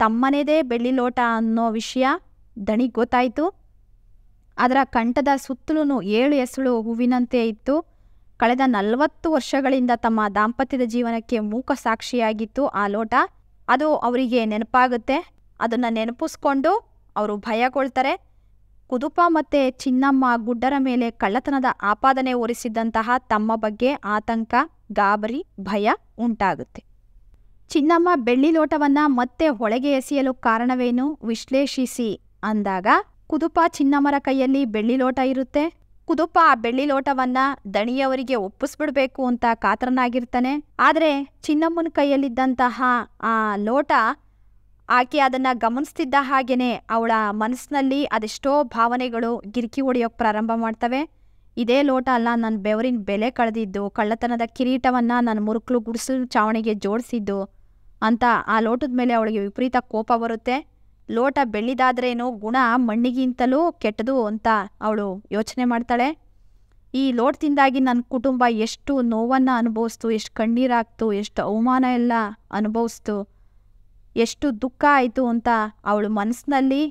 ತಮ್ಮನೇದೇ ಬೆಳ್ಳಿ ಲೋಟ ಅನ್ನೋ ವಿಷಯ ದಣಿಗೆ ಗೊತ್ತಾಯಿತು. ಅದರ ಕಂಠದ ಸುತ್ತಲೂ 7 ಎಸಳು ಹೂವಿನಂತೆ ಇತ್ತು. ಕಳೆದ 40 ವರ್ಷಗಳಿಂದ ತಮ್ಮ ದಾಂಪತ್ಯದ ಜೀವನಕ್ಕೆ ಮೂಕ ಸಾಕ್ಷಿಯಾಗಿತ್ತು ಆ ಲೋಟ. ಅದು ಅವರಿಗೆ ನೆನಪಾಗುತ್ತೆ. ಅದನ್ನು ನೆನಪಿಸ್ಕೊಂಡು ಅವರು ಭಯಗೊಳ್ತಾರೆ. ಕುದುಪ ಮತ್ತು ಚಿನ್ನಮ್ಮ ಗುಡ್ಡರ ಮೇಲೆ ಕಳ್ಳತನದ ಆಪಾದನೆ ಹೊರಿಸಿದ್ದಂತಹ ತಮ್ಮ ಬಗ್ಗೆ ಆತಂಕ, ಗಾಬರಿ, ಭಯ ಉಂಟಾಗುತ್ತೆ. ಚಿನ್ನಮ್ಮ ಬೆಳ್ಳಿ ಲೋಟವನ್ನು ಮತ್ತೆ ಹೊಳೆಗೆ ಎಸೆಯಲು ಕಾರಣವೇನು, ವಿಶ್ಲೇಷಿಸಿ ಅಂದಾಗ, ಕುದುಪ ಚಿನ್ನಮ್ಮರ ಕೈಯಲ್ಲಿ ಬೆಳ್ಳಿ ಲೋಟ ಇರುತ್ತೆ. ಕುದುಪ ಆ ಬೆಳ್ಳಿ ಲೋಟವನ್ನ ದಣಿಯವರಿಗೆ ಒಪ್ಪಿಸ್ಬಿಡ್ಬೇಕು ಅಂತ ಕಾತರನಾಗಿರ್ತಾನೆ. ಆದರೆ ಚಿನ್ನಮ್ಮನ ಕೈಯಲ್ಲಿದ್ದಂತಹ ಆ ಲೋಟ ಆಕೆ ಅದನ್ನ ಗಮನಿಸ್ತಿದ್ದ ಹಾಗೇನೆ ಅವಳ ಮನಸ್ಸಿನಲ್ಲಿ ಅದೆಷ್ಟೋ ಭಾವನೆಗಳು ಗಿರ್ಕಿ ಹೊಡೆಯೋಕೆ ಪ್ರಾರಂಭ ಮಾಡ್ತವೆ. ಇದೇ ಲೋಟ ಅಲ್ಲ ನನ್ನ ಬೆವರಿನ ಬೆಲೆ ಕಳೆದಿದ್ದು, ಕಳ್ಳತನದ ಕಿರೀಟವನ್ನ ನನ್ನ ಮುರುಕ್ಲು ಗುಡಿಸಲು ಚಾವಣಿಗೆ ಜೋಡಿಸಿದ್ದು ಅಂತ ಆ ಲೋಟದ ಮೇಲೆ ಅವಳಿಗೆ ವಿಪರೀತ ಕೋಪ ಬರುತ್ತೆ. ಲೋಟ ಬೆಳ್ಳಿದಾದ್ರೇನು ಗುಣ ಮಣ್ಣಿಗಿಂತಲೂ ಕೆಟ್ಟದು ಅಂತ ಅವಳು ಯೋಚನೆ ಮಾಡ್ತಾಳೆ. ಈ ಲೋಟದಿಂದಾಗಿ ನನ್ನ ಕುಟುಂಬ ಎಷ್ಟು ನೋವನ್ನು ಅನುಭವಿಸ್ತು, ಎಷ್ಟು ಕಣ್ಣೀರಾಗ್ತು, ಎಷ್ಟು ಅವಮಾನ ಎಲ್ಲ ಅನುಭವಿಸ್ತು, ಎಷ್ಟು ದುಃಖ ಆಯಿತು ಅಂತ ಅವಳು ಮನಸ್ಸಿನಲ್ಲಿ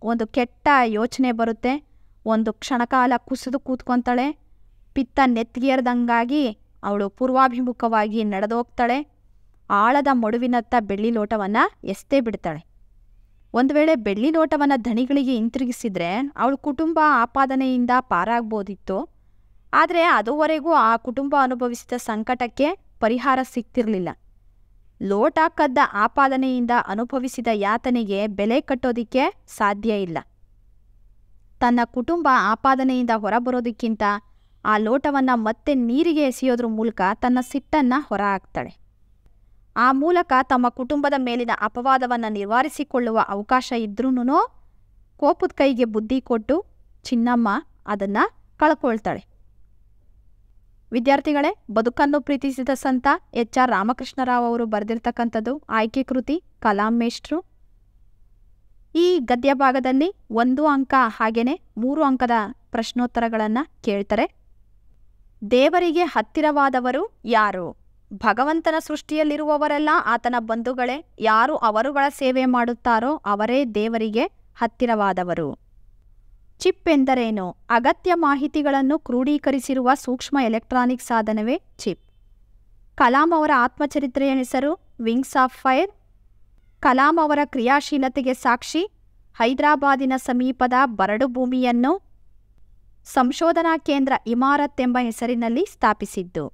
ಒಂದು ಕೆಟ್ಟ ಯೋಚನೆ ಬರುತ್ತೆ. ಒಂದು ಕ್ಷಣಕಾಲ ಕುಸಿದು ಕೂತ್ಕೊತಾಳೆ. ಪಿತ್ತ ನೆತ್ತಿಗೇರ್ದಂಗಾಗಿ ಅವಳು ಪೂರ್ವಾಭಿಮುಖವಾಗಿ ನಡೆದೋಗ್ತಾಳೆ. ಆಳದ ಮಡುವಿನತ್ತ ಬೆಳ್ಳಿ ಲೋಟವನ್ನು ಎಸ್ತೇ ಬಿಡ್ತಾಳೆ. ಒಂದು ವೇಳೆ ಬೆಳ್ಳಿ ಲೋಟವನ್ನು ಧಣಿಗಳಿಗೆ ಹಿಂತಿರುಗಿಸಿದ್ರೆ ಅವಳ ಕುಟುಂಬ ಆಪಾದನೆಯಿಂದ ಪಾರಾಗ್ಬೋದಿತ್ತು. ಆದರೆ ಅದುವರೆಗೂ ಆ ಕುಟುಂಬ ಅನುಭವಿಸಿದ ಸಂಕಟಕ್ಕೆ ಪರಿಹಾರ ಸಿಗ್ತಿರಲಿಲ್ಲ. ಲೋಟ ಕದ್ದ ಆಪಾದನೆಯಿಂದ ಅನುಭವಿಸಿದ ಯಾತನೆಗೆ ಬೆಲೆ ಕಟ್ಟೋದಿಕ್ಕೆ ಸಾಧ್ಯ ಇಲ್ಲ. ತನ್ನ ಕುಟುಂಬ ಆಪಾದನೆಯಿಂದ ಹೊರಬರೋದಕ್ಕಿಂತ ಆ ಲೋಟವನ್ನು ಮತ್ತೆ ನೀರಿಗೆ ಎಸೆಯೋದ್ರ ಮೂಲಕ ತನ್ನ ಸಿಟ್ಟನ್ನು ಹೊರ ಹಾಕ್ತಾಳೆ. ಆ ಮೂಲಕ ತಮ್ಮ ಕುಟುಂಬದ ಮೇಲಿನ ಅಪವಾದವನ್ನು ನಿವಾರಿಸಿಕೊಳ್ಳುವ ಅವಕಾಶ ಇದ್ರೂ ಕೋಪದ ಕೈಗೆ ಬುದ್ಧಿ ಕೊಟ್ಟು ಚಿನ್ನಮ್ಮ ಅದನ್ನು ಕಳ್ಕೊಳ್ತಾಳೆ. ವಿದ್ಯಾರ್ಥಿಗಳೇ, ಬದುಕನ್ನು ಪ್ರೀತಿಸಿದ ಸಂತ ಎಚ್ ಆರ್ ರಾಮಕೃಷ್ಣರಾವ್ ಅವರು ಬರೆದಿರ್ತಕ್ಕಂಥದ್ದು ಆಯ್ಕೆ ಕೃತಿ ಕಲಾಂ ಮೇಷ್ಟ್ರು. ಈ ಗದ್ಯ ಭಾಗದಲ್ಲಿ 1 ಅಂಕ ಹಾಗೇನೆ 3 ಅಂಕದ ಪ್ರಶ್ನೋತ್ತರಗಳನ್ನು ಕೇಳ್ತಾರೆ. ದೇವರಿಗೆ ಹತ್ತಿರವಾದವರು ಯಾರು? ಭಗವಂತನ ಸೃಷ್ಟಿಯಲ್ಲಿರುವವರೆಲ್ಲ ಆತನ ಬಂಧುಗಳೇ. ಯಾರು ಅವರುಗಳ ಸೇವೆ ಮಾಡುತ್ತಾರೋ ಅವರೇ ದೇವರಿಗೆ ಹತ್ತಿರವಾದವರು. ಚಿಪ್ ಎಂದರೇನು? ಅಗತ್ಯ ಮಾಹಿತಿಗಳನ್ನು ಕ್ರೋಢೀಕರಿಸಿರುವ ಸೂಕ್ಷ್ಮ ಎಲೆಕ್ಟ್ರಾನಿಕ್ ಸಾಧನವೇ ಚಿಪ್. ಕಲಾಂ ಅವರ ಆತ್ಮಚರಿತ್ರೆಯ ಹೆಸರು ವಿಂಗ್ಸ್ ಆಫ್ ಫೈರ್. ಕಲಾಂ ಅವರ ಕ್ರಿಯಾಶೀಲತೆಗೆ ಸಾಕ್ಷಿ ಹೈದರಾಬಾದಿನ ಸಮೀಪದ ಬರಡು ಭೂಮಿಯನ್ನು ಸಂಶೋಧನಾ ಕೇಂದ್ರ ಇಮಾರತ್ ಎಂಬ ಹೆಸರಿನಲ್ಲಿ ಸ್ಥಾಪಿಸಿದ್ದು.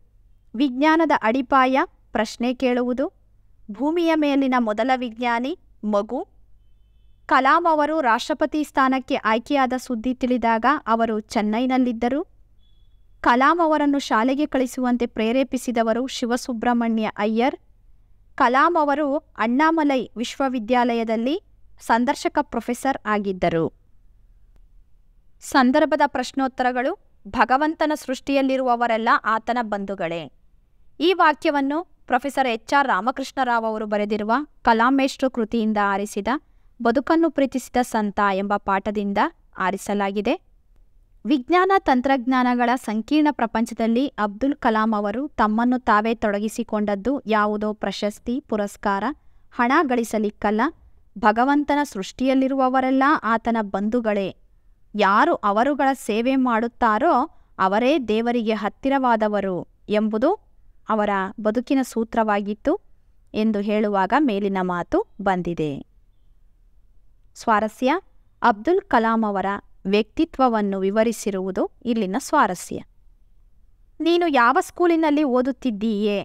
ವಿಜ್ಞಾನದ ಅಡಿಪಾಯ ಪ್ರಶ್ನೆ ಕೇಳುವುದು. ಭೂಮಿಯ ಮೇಲಿನ ಮೊದಲ ವಿಜ್ಞಾನಿ ಮಗು. ಕಲಾಂ ಅವರು ರಾಷ್ಟ್ರಪತಿ ಸ್ಥಾನಕ್ಕೆ ಆಯ್ಕೆಯಾದ ಸುದ್ದಿ ತಿಳಿದಾಗ ಅವರು ಚೆನ್ನೈನಲ್ಲಿದ್ದರು. ಕಲಾಂ ಅವರನ್ನು ಶಾಲೆಗೆ ಕಳಿಸುವಂತೆ ಪ್ರೇರೇಪಿಸಿದವರು ಶಿವಸುಬ್ರಹ್ಮಣ್ಯ ಅಯ್ಯರ್. ಕಲಾಂ ಅವರು ಅಣ್ಣಾಮಲೈ ವಿಶ್ವವಿದ್ಯಾಲಯದಲ್ಲಿ ಸಂದರ್ಶಕ ಪ್ರೊಫೆಸರ್ ಆಗಿದ್ದರು. ಸಂದರ್ಭದ ಪ್ರಶ್ನೋತ್ತರಗಳು. ಭಗವಂತನ ಸೃಷ್ಟಿಯಲ್ಲಿರುವವರೆಲ್ಲ ಆತನ ಬಂಧುಗಳೇ. ಈ ವಾಕ್ಯವನ್ನು ಪ್ರೊಫೆಸರ್ ಎಚ್ ಆರ್ ರಾಮಕೃಷ್ಣರಾವ್ ಅವರು ಬರೆದಿರುವ ಕಲಾಂ ಮೇಷ್ಟ್ರು ಕೃತಿಯಿಂದ ಆರಿಸಿದ ಬದುಕನ್ನು ಪ್ರೀತಿಸಿದ ಸಂತ ಎಂಬ ಪಾಠದಿಂದ ಆರಿಸಲಾಗಿದೆ. ವಿಜ್ಞಾನ ತಂತ್ರಜ್ಞಾನಗಳ ಸಂಕೀರ್ಣ ಪ್ರಪಂಚದಲ್ಲಿ ಅಬ್ದುಲ್ ಕಲಾಂ ಅವರು ತಮ್ಮನ್ನು ತಾವೇ ತೊಡಗಿಸಿಕೊಂಡದ್ದು ಯಾವುದೋ ಪ್ರಶಸ್ತಿ, ಪುರಸ್ಕಾರ, ಹಣ ಗಳಿಸಲಿಕ್ಕಲ್ಲ. ಭಗವಂತನ ಸೃಷ್ಟಿಯಲ್ಲಿರುವವರೆಲ್ಲ ಆತನ ಬಂಧುಗಳೇ. ಯಾರು ಅವರುಗಳ ಸೇವೆ ಮಾಡುತ್ತಾರೋ ಅವರೇ ದೇವರಿಗೆ ಹತ್ತಿರವಾದವರು ಎಂಬುದು ಅವರ ಬದುಕಿನ ಸೂತ್ರವಾಗಿತ್ತು ಎಂದು ಹೇಳುವಾಗ ಮೇಲಿನ ಮಾತು ಬಂದಿದೆ. ಸ್ವಾರಸ್ಯ. ಅಬ್ದುಲ್ ಕಲಾಂ ಅವರ ವ್ಯಕ್ತಿತ್ವವನ್ನು ವಿವರಿಸಿರುವುದು ಇಲ್ಲಿನ ಸ್ವಾರಸ್ಯ. ನೀನು ಯಾವ ಸ್ಕೂಲಿನಲ್ಲಿ ಓದುತ್ತಿದ್ದೀಯೇ?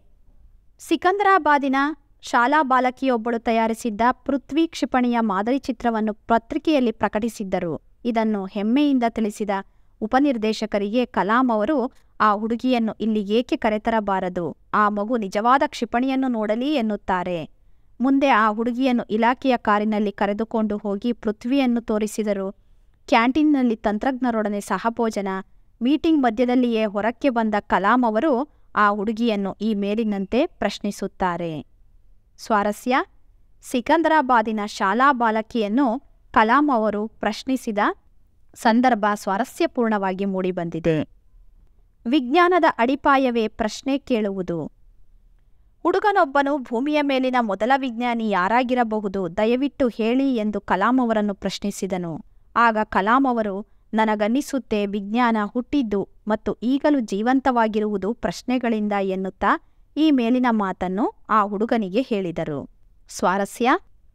ಸಿಕಂದರಾಬಾದಿನ ಶಾಲಾ ಬಾಲಕಿಯೊಬ್ಬಳು ತಯಾರಿಸಿದ್ದ ಪೃಥ್ವಿ ಕ್ಷಿಪಣಿಯ ಮಾದರಿ ಚಿತ್ರವನ್ನು ಪತ್ರಿಕೆಯಲ್ಲಿ ಪ್ರಕಟಿಸಿದ್ದರು. ಇದನ್ನು ಹೆಮ್ಮೆಯಿಂದ ತಿಳಿಸಿದ ಉಪನಿರ್ದೇಶಕರಿಗೆ ಕಲಾಂ ಅವರು ಆ ಹುಡುಗಿಯನ್ನು ಇಲ್ಲಿಗೇಕೆ ಕರೆತರಬಾರದು, ಆ ಮಗು ನಿಜವಾದ ಕ್ಷಿಪಣಿಯನ್ನು ನೋಡಲಿ ಎನ್ನುತ್ತಾರೆ. ಮುಂದೆ ಆ ಹುಡುಗಿಯನ್ನು ಇಲಾಖೆಯ ಕಾರಿನಲ್ಲಿ ಕರೆದುಕೊಂಡು ಹೋಗಿ ಪೃಥ್ವಿಯನ್ನು ತೋರಿಸಿದರು. ಕ್ಯಾಂಟೀನ್ನಲ್ಲಿ ತಂತ್ರಜ್ಞರೊಡನೆ ಸಹಭೋಜನ. ಮೀಟಿಂಗ್ ಮಧ್ಯದಲ್ಲಿಯೇ ಹೊರಕ್ಕೆ ಬಂದ ಕಲಾಂ ಅವರು ಆ ಹುಡುಗಿಯನ್ನು ಈ ಮೇಲಿನಂತೆ ಪ್ರಶ್ನಿಸುತ್ತಾರೆ. ಸ್ವಾರಸ್ಯ. ಸಿಕಂದರಾಬಾದಿನ ಶಾಲಾ ಬಾಲಕಿಯನ್ನು ಕಲಾಂ ಅವರು ಪ್ರಶ್ನಿಸಿದ ಸಂದರ್ಭ ಸ್ವಾರಸ್ಯಪೂರ್ಣವಾಗಿ ಮೂಡಿಬಂದಿದೆ. ವಿಜ್ಞಾನದ ಅಡಿಪಾಯವೇ ಪ್ರಶ್ನೆ ಕೇಳುವುದು. ಹುಡುಗನೊಬ್ಬನು ಭೂಮಿಯ ಮೇಲಿನ ಮೊದಲ ವಿಜ್ಞಾನಿ ಯಾರಾಗಿರಬಹುದು, ದಯವಿಟ್ಟು ಹೇಳಿ ಎಂದು ಕಲಾಂ ಅವರನ್ನು ಪ್ರಶ್ನಿಸಿದನು. ಆಗ ಕಲಾಂ ಅವರು, ನನಗನ್ನಿಸುತ್ತೆ ವಿಜ್ಞಾನ ಹುಟ್ಟಿದ್ದು ಮತ್ತು ಈಗಲೂ ಜೀವಂತವಾಗಿರುವುದು ಪ್ರಶ್ನೆಗಳಿಂದ ಎನ್ನುತ್ತಾ ಈ ಮೇಲಿನ ಮಾತನ್ನು ಆ ಹುಡುಗನಿಗೆ ಹೇಳಿದರು. ಸ್ವಾರಸ್ಯ.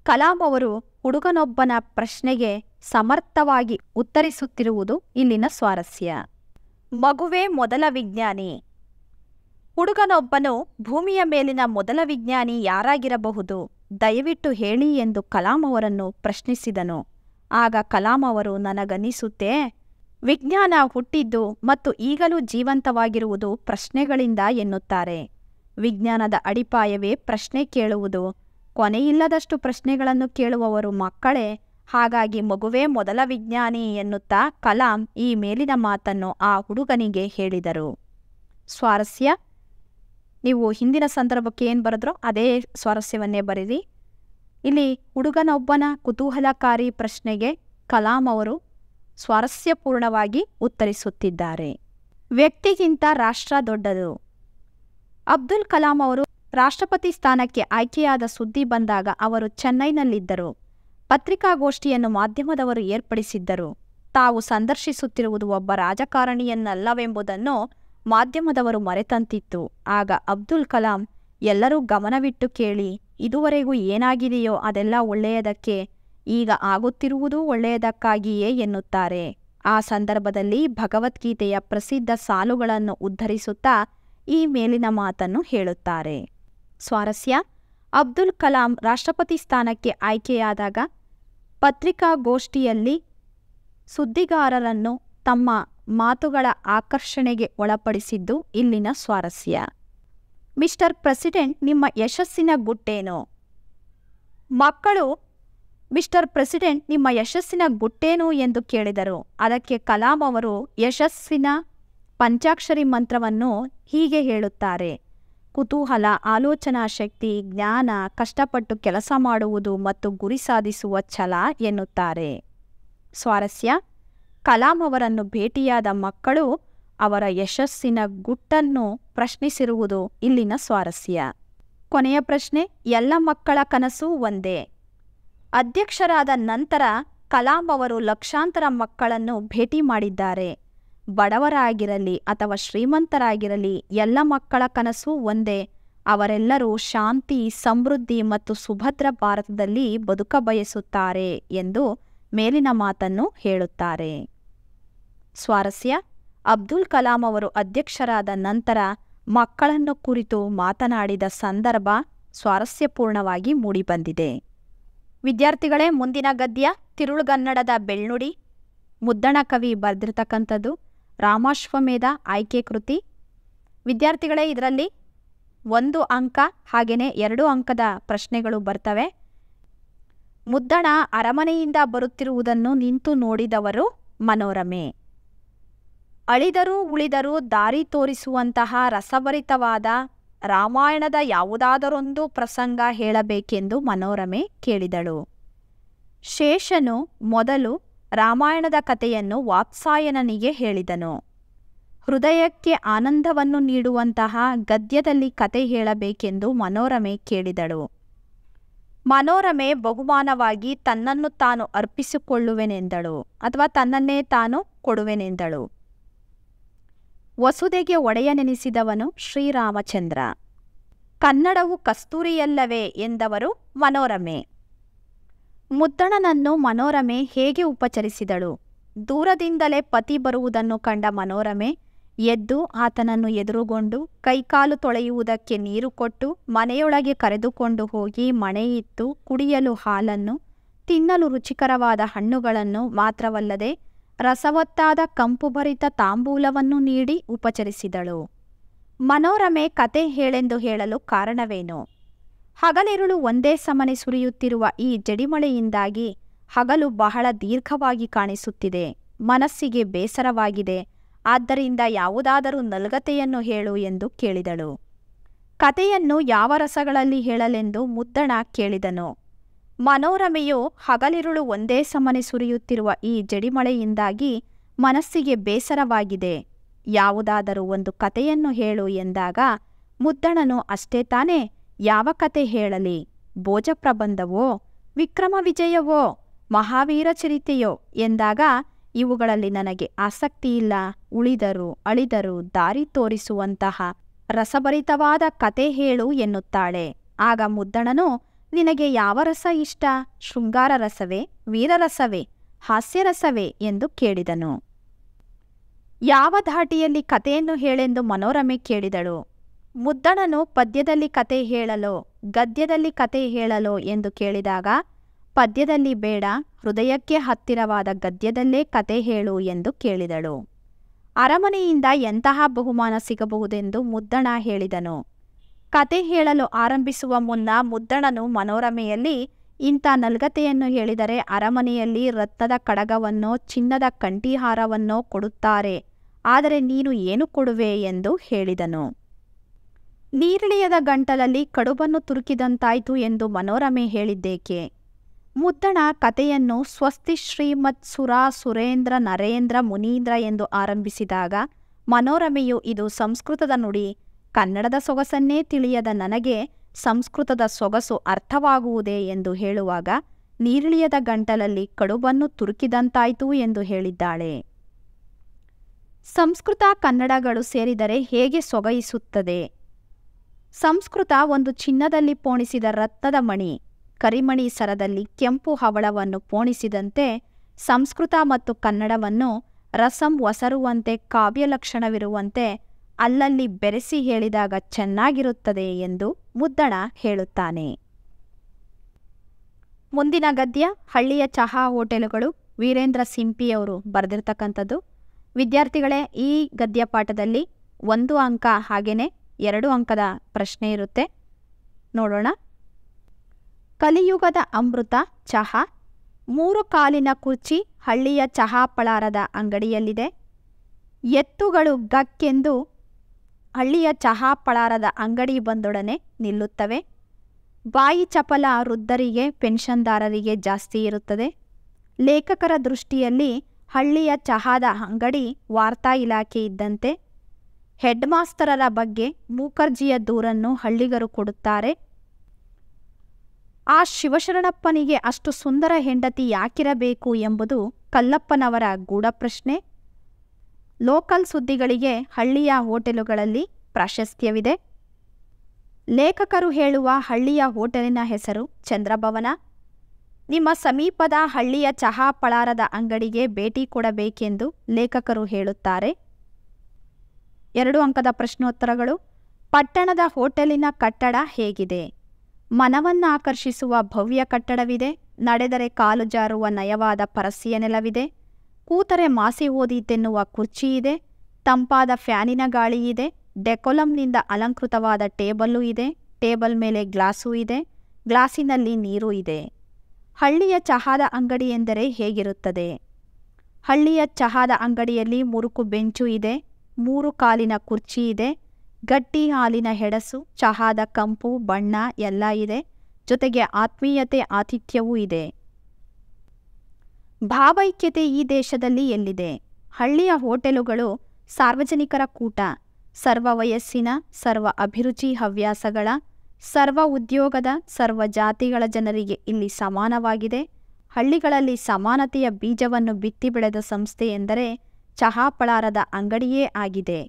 ಕಲಾಂ ಅವರು ಹುಡುಗನೊಬ್ಬನ ಪ್ರಶ್ನೆಗೆ ಸಮರ್ಥವಾಗಿ ಉತ್ತರಿಸುತ್ತಿರುವುದು ಇಲ್ಲಿನ ಸ್ವಾರಸ್ಯ. ಮಗುವೇ ಮೊದಲ ವಿಜ್ಞಾನಿ. ಹುಡುಗನೊಬ್ಬನು ಭೂಮಿಯ ಮೇಲಿನ ಮೊದಲ ವಿಜ್ಞಾನಿ ಯಾರಾಗಿರಬಹುದು, ದಯವಿಟ್ಟು ಹೇಳಿ ಎಂದು ಕಲಾಂ ಅವರನ್ನು ಪ್ರಶ್ನಿಸಿದನು. ಆಗ ಕಲಾಂ ಅವರು, ನನಗನ್ನಿಸುತ್ತೆ ವಿಜ್ಞಾನ ಹುಟ್ಟಿದ್ದು ಮತ್ತು ಈಗಲೂ ಜೀವಂತವಾಗಿರುವುದು ಪ್ರಶ್ನೆಗಳಿಂದ ಎನ್ನುತ್ತಾರೆ. ವಿಜ್ಞಾನದ ಅಡಿಪಾಯವೇ ಪ್ರಶ್ನೆ ಕೇಳುವುದು. ಕೊನೆಯಿಲ್ಲದಷ್ಟು ಪ್ರಶ್ನೆಗಳನ್ನು ಕೇಳುವವರು ಮಕ್ಕಳೇ. ಹಾಗಾಗಿ ಮಗುವೇ ಮೊದಲ ವಿಜ್ಞಾನಿ ಎನ್ನುತ್ತಾ ಕಲಾಂ ಈ ಮೇಲಿನ ಮಾತನ್ನು ಆ ಹುಡುಗನಿಗೆ ಹೇಳಿದರು. ಸ್ವಾರಸ್ಯ, ನೀವು ಹಿಂದಿನ ಸಂದರ್ಭಕ್ಕೆ ಏನು ಬರೆದ್ರೋ ಅದೇ ಸ್ವಾರಸ್ಯವನ್ನೇ ಬರೀರಿ. ಇಲ್ಲಿ ಹುಡುಗನೊಬ್ಬನ ಕುತೂಹಲಕಾರಿ ಪ್ರಶ್ನೆಗೆ ಕಲಾಂ ಅವರು ಸ್ವಾರಸ್ಯಪೂರ್ಣವಾಗಿ ಉತ್ತರಿಸುತ್ತಿದ್ದಾರೆ. ವ್ಯಕ್ತಿಗಿಂತ ರಾಷ್ಟ್ರ ದೊಡ್ಡದು. ಅಬ್ದುಲ್ ಕಲಾಂ ಅವರು ರಾಷ್ಟ್ರಪತಿ ಸ್ಥಾನಕ್ಕೆ ಆಯ್ಕೆಯಾದ ಸುದ್ದಿ ಬಂದಾಗ ಅವರು ಚೆನ್ನೈನಲ್ಲಿದ್ದರು. ಪತ್ರಿಕಾಗೋಷ್ಠಿಯನ್ನು ಮಾಧ್ಯಮದವರು ಏರ್ಪಡಿಸಿದ್ದರು. ತಾವು ಸಂದರ್ಶಿಸುತ್ತಿರುವುದು ಒಬ್ಬ ರಾಜಕಾರಣಿಯನ್ನಲ್ಲವೆಂಬುದನ್ನು ಮಾಧ್ಯಮದವರು ಮರೆತಂತಿತ್ತು. ಆಗ ಅಬ್ದುಲ್ ಕಲಾಂ, ಎಲ್ಲರೂ ಗಮನವಿಟ್ಟು ಕೇಳಿ, ಇದುವರೆಗೂ ಏನಾಗಿದೆಯೋ ಅದೆಲ್ಲ ಒಳ್ಳೆಯದಕ್ಕೆ, ಈಗ ಆಗುತ್ತಿರುವುದೂ ಒಳ್ಳೆಯದಕ್ಕಾಗಿಯೇ ಎನ್ನುತ್ತಾರೆ. ಆ ಸಂದರ್ಭದಲ್ಲಿ ಭಗವದ್ಗೀತೆಯ ಪ್ರಸಿದ್ಧ ಸಾಲುಗಳನ್ನು ಉದ್ಧರಿಸುತ್ತಾ ಈ ಮೇಲಿನ ಮಾತನ್ನು ಹೇಳುತ್ತಾರೆ. ಸ್ವಾರಸ್ಯ, ಅಬ್ದುಲ್ ಕಲಾಂ ರಾಷ್ಟ್ರಪತಿ ಸ್ಥಾನಕ್ಕೆ ಆಯ್ಕೆಯಾದಾಗ ಪತ್ರಿಕಾಗೋಷ್ಠಿಯಲ್ಲಿ ಸುದ್ದಿಗಾರರನ್ನು ತಮ್ಮ ಮಾತುಗಳ ಆಕರ್ಷಣೆಗೆ ಒಳಪಡಿಸಿದ್ದು ಇಲ್ಲಿನ ಸ್ವಾರಸ್ಯ. ಮಿಸ್ಟರ್ ಪ್ರೆಸಿಡೆಂಟ್, ನಿಮ್ಮ ಯಶಸ್ಸಿನ ಗುಟ್ಟೇನು? ಮಕ್ಕಳು ಮಿಸ್ಟರ್ ಪ್ರೆಸಿಡೆಂಟ್, ನಿಮ್ಮ ಯಶಸ್ಸಿನ ಗುಟ್ಟೇನು ಎಂದು ಕೇಳಿದರು. ಅದಕ್ಕೆ ಕಲಾಂ ಅವರು ಯಶಸ್ಸಿನ ಪಂಚಾಕ್ಷರಿ ಮಂತ್ರವನ್ನು ಹೀಗೆ ಹೇಳುತ್ತಾರೆ: ಕುತೂಹಲ, ಆಲೋಚನಾ ಶಕ್ತಿ, ಜ್ಞಾನ, ಕಷ್ಟಪಟ್ಟು ಕೆಲಸ ಮಾಡುವುದು ಮತ್ತು ಗುರಿ ಸಾಧಿಸುವ ಛಲ ಎನ್ನುತ್ತಾರೆ. ಸ್ವಾರಸ್ಯ, ಕಲಾಂ ಅವರನ್ನು ಭೇಟಿಯಾದ ಮಕ್ಕಳು ಅವರ ಯಶಸ್ಸಿನ ಗುಟ್ಟನ್ನು ಪ್ರಶ್ನಿಸಿರುವುದು ಇಲ್ಲಿನ ಸ್ವಾರಸ್ಯ. ಕೊನೆಯ ಪ್ರಶ್ನೆ, ಎಲ್ಲ ಮಕ್ಕಳ ಕನಸು ಒಂದೇ. ಅಧ್ಯಕ್ಷರಾದ ನಂತರ ಕಲಾಂ ಅವರು ಲಕ್ಷಾಂತರ ಮಕ್ಕಳನ್ನು ಭೇಟಿ ಮಾಡಿದ್ದಾರೆ. ಬಡವರಾಗಿರಲಿ ಅಥವಾ ಶ್ರೀಮಂತರಾಗಿರಲಿ, ಎಲ್ಲ ಮಕ್ಕಳ ಕನಸು ಒಂದೇ. ಅವರೆಲ್ಲರೂ ಶಾಂತಿ, ಸಮೃದ್ಧಿ ಮತ್ತು ಸುಭದ್ರ ಭಾರತದಲ್ಲಿ ಬದುಕಬಯಸುತ್ತಾರೆ ಎಂದು ಮೇಲಿನ ಮಾತನ್ನು ಹೇಳುತ್ತಾರೆ. ಸ್ವಾರಸ್ಯ, ಅಬ್ದುಲ್ ಕಲಾಂ ಅವರು ಅಧ್ಯಕ್ಷರಾದ ನಂತರ ಮಕ್ಕಳನ್ನು ಕುರಿತು ಮಾತನಾಡಿದ ಸಂದರ್ಭ ಸ್ವಾರಸ್ಯಪೂರ್ಣವಾಗಿ ಮೂಡಿಬಂದಿದೆ. ವಿದ್ಯಾರ್ಥಿಗಳೇ, ಮುಂದಿನ ಗದ್ಯ ತಿರುಳುಗನ್ನಡದ ಬೆಳ್ನುಡಿ, ಮುದ್ದಣ ಕವಿ ಬರೆದಿರ್ತಕ್ಕಂಥದ್ದು, ರಾಮಾಶ್ವಮೇಧ ಆಯ್ಕೆ ಕೃತಿ. ವಿದ್ಯಾರ್ಥಿಗಳೇ, ಇದರಲ್ಲಿ 1 ಅಂಕ ಹಾಗೆಯೇ 2 ಅಂಕದ ಪ್ರಶ್ನೆಗಳು ಬರ್ತವೆ. ಮುದ್ದಣ ಅರಮನೆಯಿಂದ ಬರುತ್ತಿರುವುದನ್ನು ನಿಂತು ನೋಡಿದವರು ಮನೋರಮೆ. ಅಳಿದರೂ ಉಳಿದರೂ ದಾರಿ ತೋರಿಸುವಂತಹ ರಸಭರಿತವಾದ ರಾಮಾಯಣದ ಯಾವುದಾದರೊಂದು ಪ್ರಸಂಗ ಹೇಳಬೇಕೆಂದು ಮನೋರಮೆ ಕೇಳಿದಳು. ಶೇಷನು ಮೊದಲು ರಾಮಾಯಣದ ಕಥೆಯನ್ನು ವಾತ್ಸಾಯನನಿಗೆ ಹೇಳಿದನು. ಹೃದಯಕ್ಕೆ ಆನಂದವನ್ನು ನೀಡುವಂತಹ ಗದ್ಯದಲ್ಲಿ ಕತೆ ಹೇಳಬೇಕೆಂದು ಮನೋರಮೆ ಕೇಳಿದಳು. ಮನೋರಮೆ ಬಹುಮಾನವಾಗಿ ತನ್ನನ್ನು ತಾನು ಅರ್ಪಿಸಿಕೊಳ್ಳುವೆನೆಂದಳು ಅಥವಾ ತನ್ನನ್ನೇ ತಾನು ಕೊಡುವೆನೆಂದಳು. ವಸುದೆಗೆ ಒಡೆಯನೆನಿಸಿದವನು ಶ್ರೀರಾಮಚಂದ್ರ. ಕನ್ನಡವು ಕಸ್ತೂರಿಯಲ್ಲವೇ ಎಂದವರು ಮನೋರಮೆ. ಮುದ್ದಣನನ್ನು ಮನೋರಮೆ ಹೇಗೆ ಉಪಚರಿಸಿದಳು? ದೂರದಿಂದಲೇ ಪತಿ ಬರುವುದನ್ನು ಕಂಡ ಮನೋರಮೆ ಎದ್ದು ಆತನನ್ನು ಎದುರುಗೊಂಡು ಕೈಕಾಲು ತೊಳೆಯುವುದಕ್ಕೆ ನೀರು ಕೊಟ್ಟು ಮನೆಯೊಳಗೆ ಕರೆದುಕೊಂಡು ಹೋಗಿ ಮಣೆಯಿತ್ತು ಕುಡಿಯಲು ಹಾಲನ್ನು, ತಿನ್ನಲು ರುಚಿಕರವಾದ ಹಣ್ಣುಗಳನ್ನು ಮಾತ್ರವಲ್ಲದೆ ರಸವತ್ತಾದ ಕಂಪುಭರಿತ ತಾಂಬೂಲವನ್ನು ನೀಡಿ ಉಪಚರಿಸಿದಳು. ಮನೋರಮೆ ಕತೆ ಹೇಳೆಂದು ಹೇಳಲು ಕಾರಣವೇನು? ಹಗಲಿರುಳು ಒಂದೇ ಸಮನೆ ಸುರಿಯುತ್ತಿರುವ ಈ ಜಡಿಮಳೆಯಿಂದಾಗಿ ಹಗಲು ಬಹಳ ದೀರ್ಘವಾಗಿ ಕಾಣಿಸುತ್ತಿದೆ. ಮನಸ್ಸಿಗೆ ಬೇಸರವಾಗಿದೆ. ಆದ್ದರಿಂದ ಯಾವುದಾದರೂ ನಲ್ಗತೆಯನ್ನು ಹೇಳು ಎಂದು ಕೇಳಿದಳು. ಕತೆಯನ್ನು ಯಾವ ರಸಗಳಲ್ಲಿ ಹೇಳಲೆಂದು ಮುದ್ದಣ ಕೇಳಿದನು. ಮನೋರಮೆಯು ಹಗಲಿರುಳು ಒಂದೇ ಸಮನೆ ಸುರಿಯುತ್ತಿರುವ ಈ ಜಡಿಮಳೆಯಿಂದಾಗಿ ಮನಸ್ಸಿಗೆ ಬೇಸರವಾಗಿದೆ, ಯಾವುದಾದರೂ ಒಂದು ಕತೆಯನ್ನು ಹೇಳು ಎಂದಾಗ ಮುದ್ದಣನು ಅಷ್ಟೇ ತಾನೇ, ಯಾವ ಕತೆ ಹೇಳಲಿ? ಭೋಜಪ್ರಬಂಧವೋ, ವಿಕ್ರಮ ವಿಜಯವೋ, ಮಹಾವೀರ ಚರಿತೆಯೋ ಎಂದಾಗ ಇವುಗಳಲ್ಲಿ ನನಗೆ ಆಸಕ್ತಿಯಿಲ್ಲ, ಉಳಿದರು ಅಳಿದರು ದಾರಿ ತೋರಿಸುವಂತಹ ರಸಭರಿತವಾದ ಕತೆ ಹೇಳು ಎನ್ನುತ್ತಾಳೆ. ಆಗ ಮುದ್ದಣನು, ನಿನಗೆ ಯಾವ ರಸ ಇಷ್ಟ? ಶೃಂಗಾರ ರಸವೇ, ವೀರರಸವೇ, ಹಾಸ್ಯರಸವೇ ಎಂದು ಕೇಳಿದನು. ಯಾವ ಧಾಟಿಯಲ್ಲಿ ಕಥೆಯನ್ನು ಹೇಳೆಂದು ಮನೋರಮೆ ಕೇಳಿದಳು. ಮುದ್ದಣನು ಪದ್ಯದಲ್ಲಿ ಕತೆ ಹೇಳಲೋ ಗದ್ಯದಲ್ಲಿ ಕತೆ ಹೇಳಲೋ ಎಂದು ಕೇಳಿದಾಗ ಪದ್ಯದಲ್ಲಿ ಬೇಡ, ಹೃದಯಕ್ಕೆ ಹತ್ತಿರವಾದ ಗದ್ಯದಲ್ಲೇ ಕತೆ ಹೇಳು ಎಂದು ಕೇಳಿದಳು. ಅರಮನೆಯಿಂದ ಎಂತಹ ಬಹುಮಾನ ಸಿಗಬಹುದೆಂದು ಮುದ್ದಣ ಹೇಳಿದನು. ಕತೆ ಹೇಳಲು ಆರಂಭಿಸುವ ಮುನ್ನ ಮುದ್ದಣನು ಮನೋರಮೆಯಲ್ಲಿ, ಇಂಥ ನಲ್ಗತೆಯನ್ನು ಹೇಳಿದರೆ ಅರಮನೆಯಲ್ಲಿ ರತ್ನದ ಕಡಗವನ್ನೋ ಚಿನ್ನದ ಕಂಠೀಹಾರವನ್ನೋ ಕೊಡುತ್ತಾರೆ, ಆದರೆ ನೀನು ಏನು ಕೊಡುವೆ ಎಂದು ಹೇಳಿದನು. ನೀರಿಳಿಯದ ಗಂಟಲಲ್ಲಿ ಕಡುಬನ್ನು ತುರುಕಿದಂತಾಯ್ತು ಎಂದು ಮನೋರಮೆ ಹೇಳಿದ್ದೇಕೆ? ಮುದ್ದಣ ಕತೆಯನ್ನು ಸ್ವಸ್ತಿ ಶ್ರೀಮತ್ ಸುರ ಸುರೇಂದ್ರ ನರೇಂದ್ರ ಮುನೀಂದ್ರ ಎಂದು ಆರಂಭಿಸಿದಾಗ ಮನೋರಮೆಯು ಇದು ಸಂಸ್ಕೃತದ ನುಡಿ, ಕನ್ನಡದ ಸೊಗಸನ್ನೇ ತಿಳಿಯದ ನನಗೆ ಸಂಸ್ಕೃತದ ಸೊಗಸು ಅರ್ಥವಾಗುವುದೇ ಎಂದು ಹೇಳುವಾಗ ನೀರಿಳಿಯದ ಗಂಟಲಲ್ಲಿ ಕಡುಬನ್ನು ತುರುಕಿದಂತಾಯ್ತು ಎಂದು ಹೇಳಿದ್ದಾಳೆ. ಸಂಸ್ಕೃತ ಕನ್ನಡಗಳು ಸೇರಿದರೆ ಹೇಗೆ ಸೊಗಯಿಸುತ್ತದೆ? ಸಂಸ್ಕೃತ ಒಂದು ಚಿನ್ನದಲ್ಲಿ ಪೋಣಿಸಿದ ರತ್ನದ ಮಣಿ, ಕರಿಮಣಿ ಸರದಲ್ಲಿ ಕೆಂಪು ಹವಳವನ್ನು ಪೋಣಿಸಿದಂತೆ ಸಂಸ್ಕೃತ ಮತ್ತು ಕನ್ನಡವನ್ನು ರಸಂ ಒಸರುವಂತೆ ಕಾವ್ಯಲಕ್ಷಣವಿರುವಂತೆ ಅಲ್ಲಲ್ಲಿ ಬೆರೆಸಿ ಹೇಳಿದಾಗ ಚೆನ್ನಾಗಿರುತ್ತದೆ ಎಂದು ಮುದ್ದಣ ಹೇಳುತ್ತಾನೆ. ಮುಂದಿನ ಗದ್ಯ ಹಳ್ಳಿಯ ಚಹಾ ಹೋಟೆಲುಗಳು, ವೀರೇಂದ್ರ ಸಿಂಪಿಯವರು ಬರೆದಿರ್ತಕ್ಕಂಥದ್ದು. ವಿದ್ಯಾರ್ಥಿಗಳೇ, ಈ ಗದ್ಯ ಪಾಠದಲ್ಲಿ 1 ಅಂಕ ಹಾಗೆಯೇ 2 ಅಂಕದ ಪ್ರಶ್ನೆ ಇರುತ್ತೆ. ನೋಡೋಣ. ಕಲಿಯುಗದ ಅಮೃತ ಚಹಾ. 3 ಕಾಲಿನ ಕುರ್ಚಿ ಹಳ್ಳಿಯ ಚಹಾ ಪಳಾರದ ಅಂಗಡಿಯಲ್ಲಿದೆ. ಎತ್ತುಗಳು ಗಕ್ಕೆಂದು ಹಳ್ಳಿಯ ಚಹಾ ಪಳಾರದ ಅಂಗಡಿ ಬಂದೊಡನೆ ನಿಲ್ಲುತ್ತವೆ. ಬಾಯಿ ಚಪಲ ವೃದ್ಧರಿಗೆ, ಪೆನ್ಷನ್ದಾರರಿಗೆ ಜಾಸ್ತಿ ಇರುತ್ತದೆ. ಲೇಖಕರ ದೃಷ್ಟಿಯಲ್ಲಿ ಹಳ್ಳಿಯ ಚಹಾದ ಅಂಗಡಿ ವಾರ್ತಾ ಇಲಾಖೆ ಇದ್ದಂತೆ. ಹೆಡ್ ಮಾಸ್ತರರ ಬಗ್ಗೆ ಮೂಕರ್ಜಿಯ ದೂರನ್ನು ಹಳ್ಳಿಗರು ಕೊಡುತ್ತಾರೆ. ಆ ಶಿವಶರಣಪ್ಪನಿಗೆ ಅಷ್ಟು ಸುಂದರ ಹೆಂಡತಿ ಯಾಕಿರಬೇಕು ಎಂಬುದು ಕಲ್ಲಪ್ಪನವರ ಗೂಢಪ್ರಶ್ನೆ. ಲೋಕಲ್ ಸುದ್ದಿಗಳಿಗೆ ಹಳ್ಳಿಯ ಹೋಟೆಲುಗಳಲ್ಲಿ ಪ್ರಾಶಸ್ತ್ಯವಿದೆ. ಲೇಖಕರು ಹೇಳುವ ಹಳ್ಳಿಯ ಹೋಟೆಲಿನ ಹೆಸರು ಚಂದ್ರಭವನ. ನಿಮ್ಮ ಸಮೀಪದ ಹಳ್ಳಿಯ ಚಹಾ ಪಳಾರದ ಅಂಗಡಿಗೆ ಭೇಟಿ ಕೊಡಬೇಕೆಂದು ಲೇಖಕರು ಹೇಳುತ್ತಾರೆ. 2 ಅಂಕದ ಪ್ರಶ್ನೋತ್ತರಗಳು. ಪಟ್ಟಣದ ಹೋಟೆಲಿನ ಕಟ್ಟಡ ಹೇಗಿದೆ? ಮನವನ್ನಾಕರ್ಷಿಸುವ ಭವ್ಯ ಕಟ್ಟಡವಿದೆ. ನಡೆದರೆ ಕಾಲು ಜಾರುವ ನಯವಾದ ಪರಸಿಯ ನೆಲವಿದೆ. ಕೂತರೆ ಮಾಸಿ ಓದೀತೆನ್ನುವ ಕುರ್ಚಿಯಿದೆ. ತಂಪಾದ ಫ್ಯಾನಿನ ಗಾಳಿಯಿದೆ. ಡೆಕೊಲಂನಿಂದ ಅಲಂಕೃತವಾದ ಟೇಬಲ್ಲು ಇದೆ. ಟೇಬಲ್ ಮೇಲೆ ಗ್ಲಾಸೂ ಇದೆ. ಗ್ಲಾಸಿನಲ್ಲಿ ನೀರೂ ಇದೆ. ಹಳ್ಳಿಯ ಚಹಾದ ಅಂಗಡಿ ಎಂದರೆ ಹೇಗಿರುತ್ತದೆ? ಹಳ್ಳಿಯ ಚಹಾದ ಅಂಗಡಿಯಲ್ಲಿ ಮುರುಕು ಬೆಂಚು ಇದೆ. 3 ಕಾಲಿನ ಕುರ್ಚಿ ಇದೆ. ಗಟ್ಟಿ ಹಾಲಿನ ಹೆಡಸು, ಚಹಾದ ಕಂಪು ಬಣ್ಣ ಎಲ್ಲ ಇದೆ. ಜೊತೆಗೆ ಆತ್ಮೀಯತೆ, ಆತಿಥ್ಯವೂ ಇದೆ. ಭಾವೈಕ್ಯತೆ ಈ ದೇಶದಲ್ಲಿ ಎಲ್ಲಿದೆ? ಹಳ್ಳಿಯ ಹೋಟೆಲುಗಳು ಸಾರ್ವಜನಿಕರ ಕೂಟ. ಸರ್ವ ವಯಸ್ಸಿನ, ಸರ್ವ ಅಭಿರುಚಿ ಹವ್ಯಾಸಗಳ, ಸರ್ವ ಉದ್ಯೋಗದ, ಸರ್ವ ಜಾತಿಗಳ ಜನರಿಗೆ ಇಲ್ಲಿ ಸಮಾನವಾಗಿದೆ. ಹಳ್ಳಿಗಳಲ್ಲಿ ಸಮಾನತೆಯ ಬೀಜವನ್ನು ಬಿತ್ತಿ ಬೆಳೆದ ಸಂಸ್ಥೆ ಎಂದರೆ ಚಹಾ ಪಳಾರದ ಅಂಗಡಿಯೇ ಆಗಿದೆ.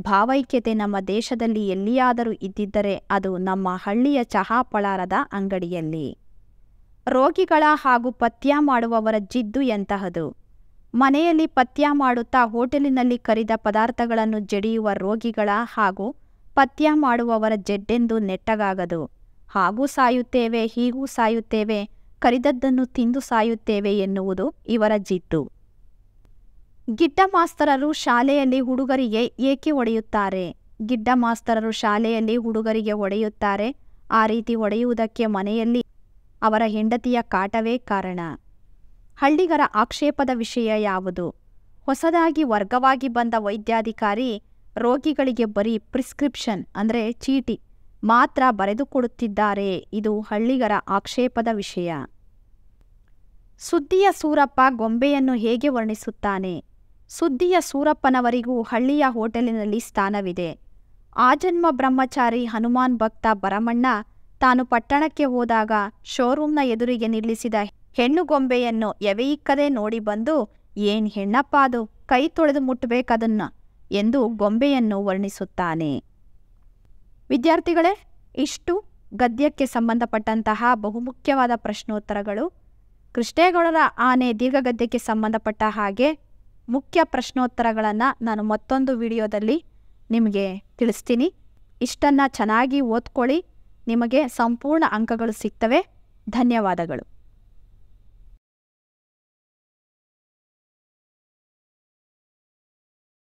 ಭಾವೈಕ್ಯತೆ ನಮ್ಮ ದೇಶದಲ್ಲಿ ಎಲ್ಲಿಯಾದರೂ ಇದ್ದಿದ್ದರೆ ಅದು ನಮ್ಮ ಹಳ್ಳಿಯ ಚಹಾ ಪಳಾರದ ಅಂಗಡಿಯಲ್ಲಿ. ರೋಗಿಗಳ ಹಾಗೂ ಪಥ್ಯ ಮಾಡುವವರ ಜಿದ್ದು ಎಂತಹದು? ಮನೆಯಲ್ಲಿ ಪಥ್ಯ ಮಾಡುತ್ತಾ ಹೋಟೆಲಿನಲ್ಲಿ ಕರಿದ ಪದಾರ್ಥಗಳನ್ನು ಜಡಿಯುವ ರೋಗಿಗಳ ಹಾಗೂ ಪಥ್ಯ ಮಾಡುವವರ ಜಡ್ಡೆಂದು ನೆಟ್ಟಗಾಗದು. ಹಾಗೂ ಸಾಯುತ್ತೇವೆ, ಹೀಗೂ ಸಾಯುತ್ತೇವೆ, ಕರಿದದ್ದನ್ನು ತಿಂದು ಸಾಯುತ್ತೇವೆ ಎನ್ನುವುದು ಇವರ ಜಿದ್ದು. ಗಿಡ್ಡ ಮಾಸ್ತರರು ಶಾಲೆಯಲ್ಲಿ ಹುಡುಗರಿಗೆ ಏಕೆ ಹೊಡೆಯುತ್ತಾರೆ? ಗಿಡ್ಡ ಮಾಸ್ತರರು ಶಾಲೆಯಲ್ಲಿ ಹುಡುಗರಿಗೆ ಹೊಡೆಯುತ್ತಾರೆ. ಆ ರೀತಿ ಹೊಡೆಯುವುದಕ್ಕೆ ಮನೆಯಲ್ಲಿ ಅವರ ಹೆಂಡತಿಯ ಕಾಟವೇ ಕಾರಣ. ಹಳ್ಳಿಗರ ಆಕ್ಷೇಪದ ವಿಷಯ ಯಾವುದು? ಹೊಸದಾಗಿ ವರ್ಗವಾಗಿ ಬಂದ ವೈದ್ಯಾಧಿಕಾರಿ ರೋಗಿಗಳಿಗೆ ಬರೀ ಪ್ರಿಸ್ಕ್ರಿಪ್ಷನ್ ಅಂದರೆ ಚೀಟಿ ಮಾತ್ರ ಬರೆದುಕೊಡುತ್ತಿದ್ದಾರೆ. ಇದು ಹಳ್ಳಿಗರ ಆಕ್ಷೇಪದ ವಿಷಯ. ಸುದ್ದಿಯ ಸೂರಪ್ಪ ಗೊಂಬೆಯನ್ನು ಹೇಗೆ ವರ್ಣಿಸುತ್ತಾನೆ? ಸುದ್ದಿಯ ಸೂರಪ್ಪನವರಿಗೂ ಹಳ್ಳಿಯ ಹೋಟೆಲಿನಲ್ಲಿ ಸ್ಥಾನವಿದೆ. ಆಜನ್ಮ ಬ್ರಹ್ಮಚಾರಿ ಹನುಮಾನ್ ಭಕ್ತ ಭರಮಣ್ಣ ತಾನು ಪಟ್ಟಣಕ್ಕೆ ಹೋದಾಗ ಶೋರೂಮ್ನ ಎದುರಿಗೆ ನಿಲ್ಲಿಸಿದ ಹೆಣ್ಣು ಗೊಂಬೆಯನ್ನು ಎವೆಯಿಕ್ಕದೆ ನೋಡಿ ಬಂದು, ಏನ್ ಹೆಣ್ಣಪ್ಪ ಅದು, ಕೈ ತೊಳೆದು ಮುಟ್ಟಬೇಕದನ್ನ ಎಂದು ಗೊಂಬೆಯನ್ನು ವರ್ಣಿಸುತ್ತಾನೆ. ವಿದ್ಯಾರ್ಥಿಗಳೇ, ಇಷ್ಟು ಗದ್ಯಕ್ಕೆ ಸಂಬಂಧಪಟ್ಟಂತಹ ಬಹುಮುಖ್ಯವಾದ ಪ್ರಶ್ನೋತ್ತರಗಳು. ಕೃಷ್ಣೇಗೌಡರ ಆನೆ ದೀರ್ಘಗದ್ಯಕ್ಕೆ ಸಂಬಂಧಪಟ್ಟ ಹಾಗೆ ಮುಖ್ಯ ಪ್ರಶ್ನೋತ್ತರಗಳನ್ನು ನಾನು ಮತ್ತೊಂದು ವಿಡಿಯೋದಲ್ಲಿ ನಿಮಗೆ ತಿಳಿಸ್ತೀನಿ. ಇಷ್ಟನ್ನು ಚೆನ್ನಾಗಿ ಓದ್ಕೊಳ್ಳಿ, ನಿಮಗೆ ಸಂಪೂರ್ಣ ಅಂಕಗಳು ಸಿಗ್ತವೆ. ಧನ್ಯವಾದಗಳು.